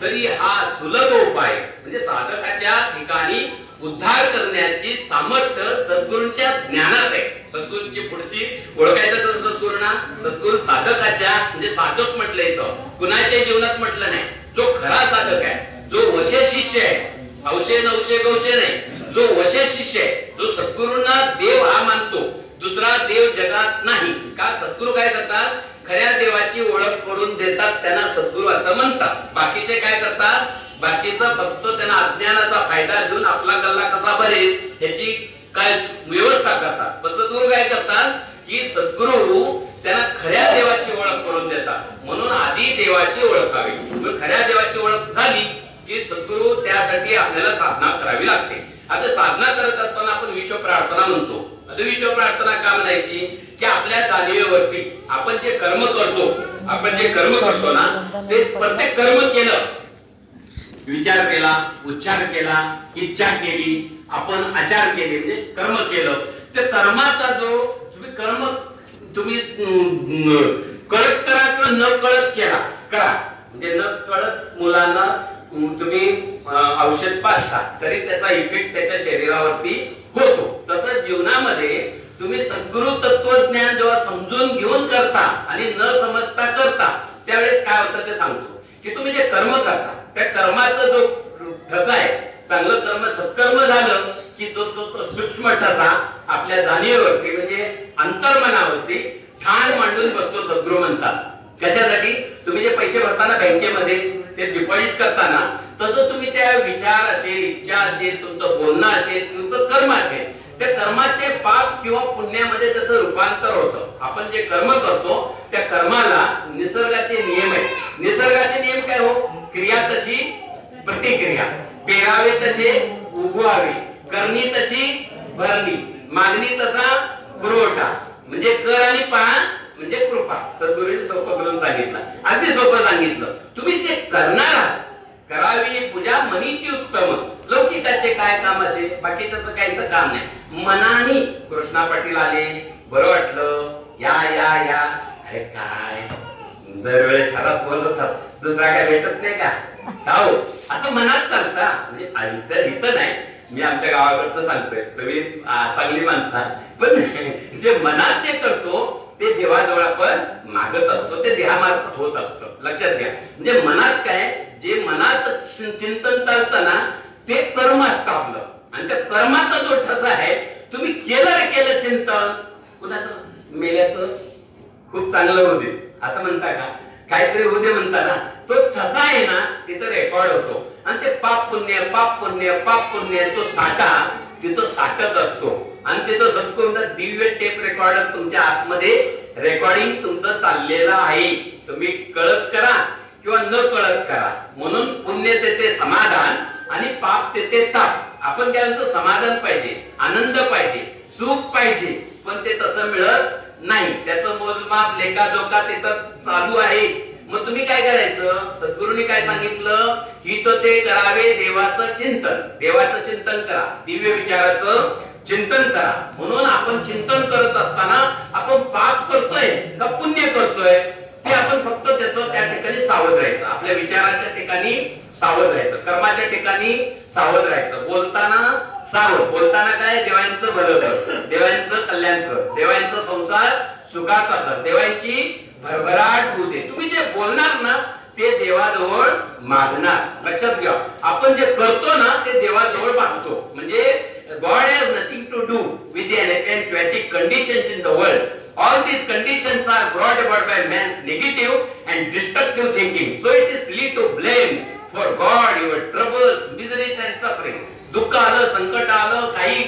तरी हा सुलभ उपाय. म्हणजे साधकाच्या ठिकाणी उद्धार करण्याची सामर्थ्य सद्गुरूंच्या ज्ञानात आहे. सद्गुरूंची पुढची ओळखायचं तर सद्गुरूंना सद्गुरू साधकाच्या म्हणजे साधक म्हटलंय, तो कुणाच्या जीवनात म्हटलं नाही. जो खरा साधक आहे, जो वशे शिष्य आहे, औषे नवशे गौशे नाही, जो वशे शिष्य आहे, जो सद्गुरूंना देव हा मानतो, दुसरा देव जगात नाही. का सद्गुरू काय करतात खऱ्या देवाची ओळख करून देतात त्यांना सद्गुरू असं म्हणतात. बाकीचे काय करतात, बाकीचं फक्त त्यांना अज्ञानाचा फायदा देऊन आपला गल्ला कसा भरेल ह्याची काय व्यवस्था करतात. पण सद्गुरू काय करतात की सद्गुरू त्यांना खऱ्या देवाची ओळख करून देतात. म्हणून आधी देवाशी ओळखावी. खऱ्या देवाची ओळख झाली की सद्गुरू त्यासाठी आपल्याला साधना करावी लागते. आता साधना करत असताना आपण विश्व प्रार्थना म्हणतो. आता विश्व प्रार्थना का म्हणायची की आपल्या जाणीवेवरती आपण जे कर्म करतो ना ते प्रत्येक कर्म केलं, विचार केला, उच्चार केला, इच्छा केली, आपण आचार केले म्हणजे कर्म केलं. ते कर्माचा जो तुम्ही कळत करा किंवा न कळत करा म्हणजे न कळत मुलांना तुम्ही औषध पाजता तरी त्याचा इफेक्ट त्याच्या शरीरावरती होतो. तसं जीवनामध्ये तुम्ही सद्गुरु तत्वज्ञान जेव्हा समजून घेऊन करता आणि न समजता करता त्यावेळेस काय होतं ते सांगतो की तुम्ही जे कर्म करता त्या कर्माचा जो ठसा आहे, चांगलं कर्म सत्कर्म झालं की तो सूक्ष्म ठसा आपल्या जाणीवेवरती म्हणजे अंतर्मनावरती ठाण मांडून बसतो. सद्गुरू म्हणतात कशासाठी, तुम्ही जे पैसे भरताना बँकेमध्ये ते डिपॉझिट करताना तसं तुम्ही त्या विचार असेल, इच्छा असेल, तुमचं बोलणं असेल, तुमचं कर्म असेल, त्या कर्माचे पाप किंवा पुण्यामध्ये त्याचं रूपांतर होतं. आपण जे कर्म करतो त्या कर्माला निसर्गाचे नियम आहेत. निसर्गाचे नियम काय हो, क्रिया तशी प्रतिक्रिया, पेरावे तसे उगवावे, करणी तशी भरणी, मागणी तसा पुरवठा, म्हणजे कर आणि पाहा म्हणजे कृपा. सद्गुरूंनी सोपं करून सांगितलं, अगदी सोपं सांगितलं. तुम्ही जे करणार आहात, करावी पूजा मनीची उत्तम, लौकिकाचे काय काम असेल, बाकीच्याच काहीच काम नाही. मनाने कृष्णा पाटील आले, बरं वाटलं, या या या, अरे काय दरवेळेस शहरात बोलत होतात, दुसरा काय भेटत नाही का, हो असं मनात चालता. म्हणजे इथं नाही, मी आमच्या गावाकडचं सांगतोय, तुम्ही चांगली माणसं, पण जे मनात जे करतो ते देवाजवळ आपण मागत असतो, ते देहामार्फत होत असतं. लक्षात घ्या. म्हणजे मनात काय, जे मनात चिंतन चालतं ना ते कर्म असतं आपलं, आणि त्या कर्माचा जो ठसा आहे, तुम्ही केलं चिंतन, कुणाचं मेल्याचं खूप चांगलं होऊ दे असं म्हणता का, काहीतरी होऊ दे म्हणता ना, तो ठसा आहे ना तिथं रेकॉर्ड होतो. आणि ते पाप पुण्य तो साठा तिथं साठत असतो. आणि तिथं सद्गुरूंचा दिव्य टेप रेकॉर्डर तुमच्या आतमध्ये रेकॉर्डिंग तुमचं चाललेलं आहे. तुम्ही कळत करा किंवा न कळत करा. म्हणून पुण्य तेथे समाधान आणि पाप तेथे ताप. आपण काय म्हणतो, समाधान पाहिजे, आनंद पाहिजे, सुख पाहिजे, पण ते तसं मिळत नाही. त्याचं मोजमाप लेखाजोखा तिथं चालू आहे. मग तुम्ही काय करायचं, सद्गुरूंनी काय सांगितलं, हिचं ते करावे देवाचं चिंतन करा, दिव्य विचाराचं चिंतन करा. म्हणून आपण चिंतन करत असताना आपण पाप करतोय का पुण्य करतोय ते आपण फक्त त्याचं त्या ठिकाणी सावध राहायचं. आपल्या विचाराच्या ठिकाणी सावध राहायचं, कर्माच्या ठिकाणी सावध राहायचं. बोलताना काय, देवांचं भलं कर, देवांचं कल्याण कर, देवांचा संसार सुखाचा कर, देवांची भरभराट होऊ दे. तुम्ही जे बोलणार ना ते देवाजवळ मागणार. लक्षात घ्या, आपण जे करतो ना ते देवाजवळ मागतो. म्हणजे God has nothing to do with the aquatic conditions in the world. All these conditions are brought about by man's negative and destructive thinking. So it is silly to blame for God your troubles, miseries and suffering. दुःख आलं, संकट आलं, काही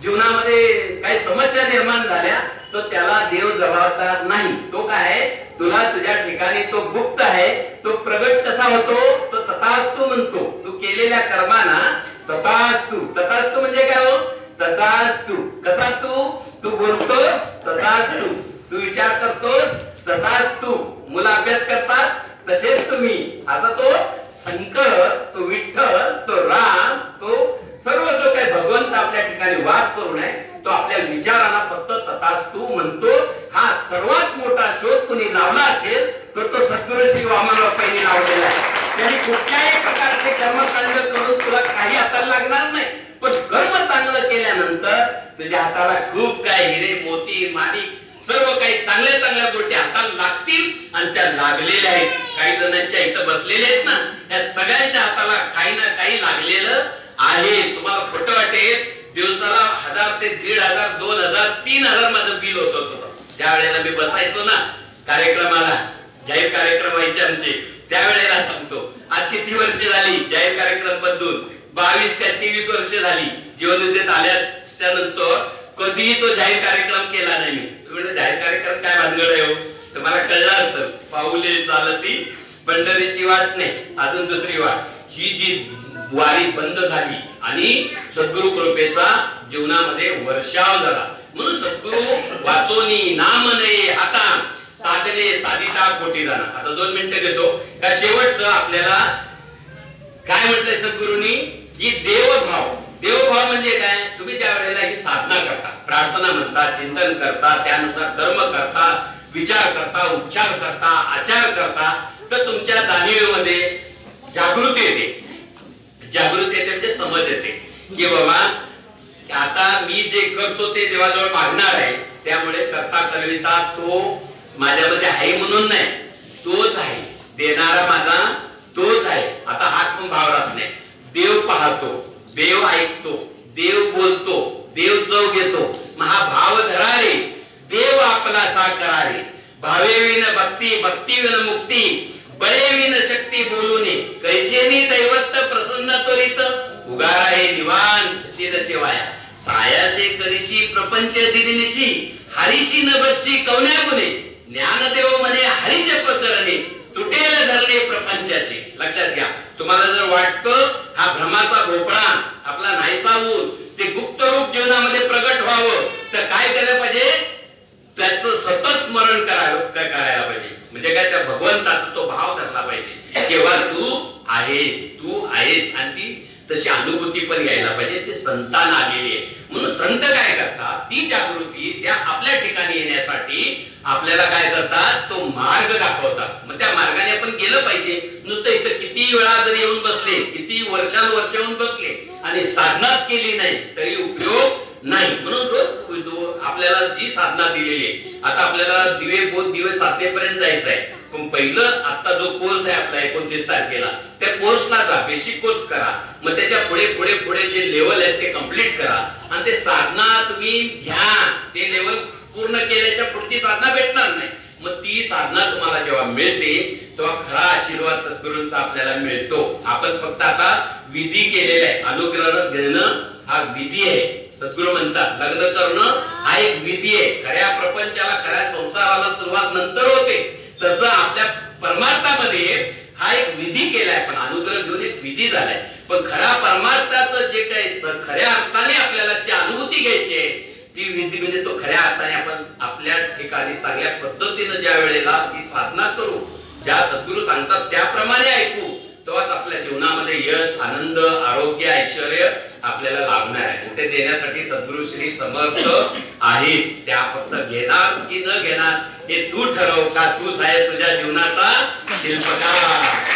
जीवनामध्ये काही समस्या निर्माण झाल्या तर त्याला देव जबाबदार नाही. तो काय, तुला तुझ्या ठिकाणी तो गुप्त आहे, तो प्रगट कसा होतो, तो तथास्तु म्हणतो. तू केलेल्या कर्माना तथास्तु म्हणजे काय हो, तसाच तू. कसा तू बोलतो तसाच तू विचार करतोस तसाच तू, मुलं अभ्यास करतात तसेच तुम्ही. असा तो शंकर, तो विठ्ठल, तो राम, तो सर्व जो काही भगवंत आपल्या ठिकाणी वास करून आहे तो आपल्या विचारांना फक्त तथास्तु म्हणतो. हा सर्वात मोठा शोध कुणी लावला असेल तर तो सद्गुरू श्री वामनराव पैंनी लावलेला आहे. त्यांनी कुठल्याही प्रकारचे कर्मकांड करून तुला काही हाताला लागणार नाही, पण कर्म चांगलं केल्यानंतर तुझ्या हाताला खूप काही हिरे मोती माणिक सर्व काही चांगल्या गोष्टी हाताला लागतील. आणि त्या लागलेल्या आहेत. काही जणांच्या इथं बसलेले आहेत ना, त्या सगळ्यांच्या हाताला काही ना काही लागलेलं आहे. तुम्हाला खोटं वाटेल, दिवसाला 1000 ते 1500, 2000, 3000 माझं बिल होत होतं. ज्या वेळेला मी बसायचो ना कार्यक्रमाला जाहीर कार्यक्रम व्हायचे आमचे, त्यावेळेला सांगतो आज किती वर्ष झाली जाहीर कार्यक्रम बदलून, 22 का 23 वर्ष झाली जीवनोदयात आल्या त्यानंतर कधीही तो जाहीर कार्यक्रम केला नाही मी. म्हणजे जाहीर कार्यक्रम काय भानगड आहे हो, तर मला कळलं असतं. पाऊले चालती पंढरीची वाट नाही, अजून दुसरी वाट. ही जी वारी बंद झाली आणि सद्गुरु कृपेचा जीवनामध्ये वर्षाव झाला. म्हणून सद्गुरु वाचोनी नाम नये हाता साधने साधिता कोटी दाना. आता 2 मिनिटं घेतो का शेवटचं आपल्याला काय म्हटलंय सद्गुरूंनी की देवभाव. देवभाव म्हणजे काय, तुम्ही ज्या वेळेला ही साधना करता, प्रार्थना म्हणता, चिंतन करता, त्यानुसार कर्म करता, विचार करता, उच्चार करता, आचार करता, तर तुमच्या जाणीवेमध्ये जागृती येते. जागृती येते म्हणजे समज येते की बाबा आता मी जे करतो ते देवाजवळ मागणार आहे, त्यामुळे करता करविता तो माझ्यामध्ये आहे म्हणून नाही, तोच आहे देणारा माझा तोच आहे. आता हात पण भाव राहत नाही. देव पाहतो, देव ऐकतो, देव बोलतो, देव चव घेतो. महा भाव धरारे देव आपला साकारारे. भावे विन भक्ती, भक्ती विन मुक्ती, बळे विन शक्ती बोलूने. कैसेनी दैवत प्रसन्न त्वरित, उगारा हे निवांत शिरचे वाया. सायाशे करिशी प्रपंच दिनिची, हरिशी न बसशी कवन्या गुणे. ज्ञानदेव म्हणे हरिचे प्रकरणे, तुटेल धरणे प्रपंचाचे. लक्षात घ्या, तुम्हाला जर वाटतं हा भ्रमाचा भोपळा आपला नाहीसा होऊन ते गुप्त रूप जीवनामध्ये प्रगट व्हावं, तर काय करायला पाहिजे, त्याचं सतत स्मरण करायला पाहिजे. म्हणजे काय, त्या भगवंताचा तो भाव धरला पाहिजे. केव्हा तू आहेस आणि ती तशी अनुभूती पण यायला पाहिजे. ते संतान आलेली आहे. म्हणून संत काय करतात, ती जागृती त्या आपल्या ठिकाणी येण्यासाठी आपल्याला काय करतात, तो मार्ग दाखवतात. मग त्या मार्गाने आपण गेलं पाहिजे. नुसतं इथं किती वेळा जरी येऊन बसले, किती वर्षानुवर्ष येऊन बसले आणि साधनाच केली नाही तरी उपयोग नाही. म्हणून रोज आपल्याला जी साधना दिलेली आहे, आता आपल्याला दिवे बोध दिवे साधनेपर्यंत जायचं आहे. पण पहिलं आता जो कोर्स आहे आपला 29 तारखेला, त्या कोर्सला जा, बेसिक कोर्स करा. मग त्याच्या पुढे पुढे पुढे जे लेवल आहेत ते कंप्लीट करा आणि ते साधना तुम्ही घ्या. ते लेवल पूर्ण केल्याच्या पुढची साधना भेटणार नाही. मग ती साधना तुम्हाला जेव्हा मिळते तेव्हा खरा आशीर्वाद सद्गुरूंचा आपल्याला मिळतो. आपण फक्त आता विधी केलेला आहे. अनुग्रह घेणं हा विधी आहे. सद्गुरू म्हणतात लग्न करणं हा एक विधी आहे. खऱ्या प्रपंचाला, खऱ्या संसाराला सुरुवात नंतर होते. तसं आपल्या परमार्थामध्ये हा एक विधी केलाय, पण अनुग्रह घेऊन एक विधी झालाय. पण खऱ्या परमार्थाचं जे काही खऱ्या अर्थाने आपल्याला ती अनुभूती घ्यायची आहे, ती विधी म्हणजे तो खऱ्या अर्थाने आपण आपल्या ठिकाणी चांगल्या पद्धतीने ज्या वेळेला ती साधना करू, ज्या सद्गुरू सांगतात त्याप्रमाणे ऐकू, तेव्हाच आपल्या जीवनामध्ये यश, आनंद, आरोग्य, ऐश्वर्य आपल्याला लाभणार आहे. ते देण्यासाठी सद्गुरू श्री समर्थ आहेत. त्या फक्त घेणार की न घेणार हे तू ठरव, का तूच आहे तुझ्या जीवनाचा शिल्पकार.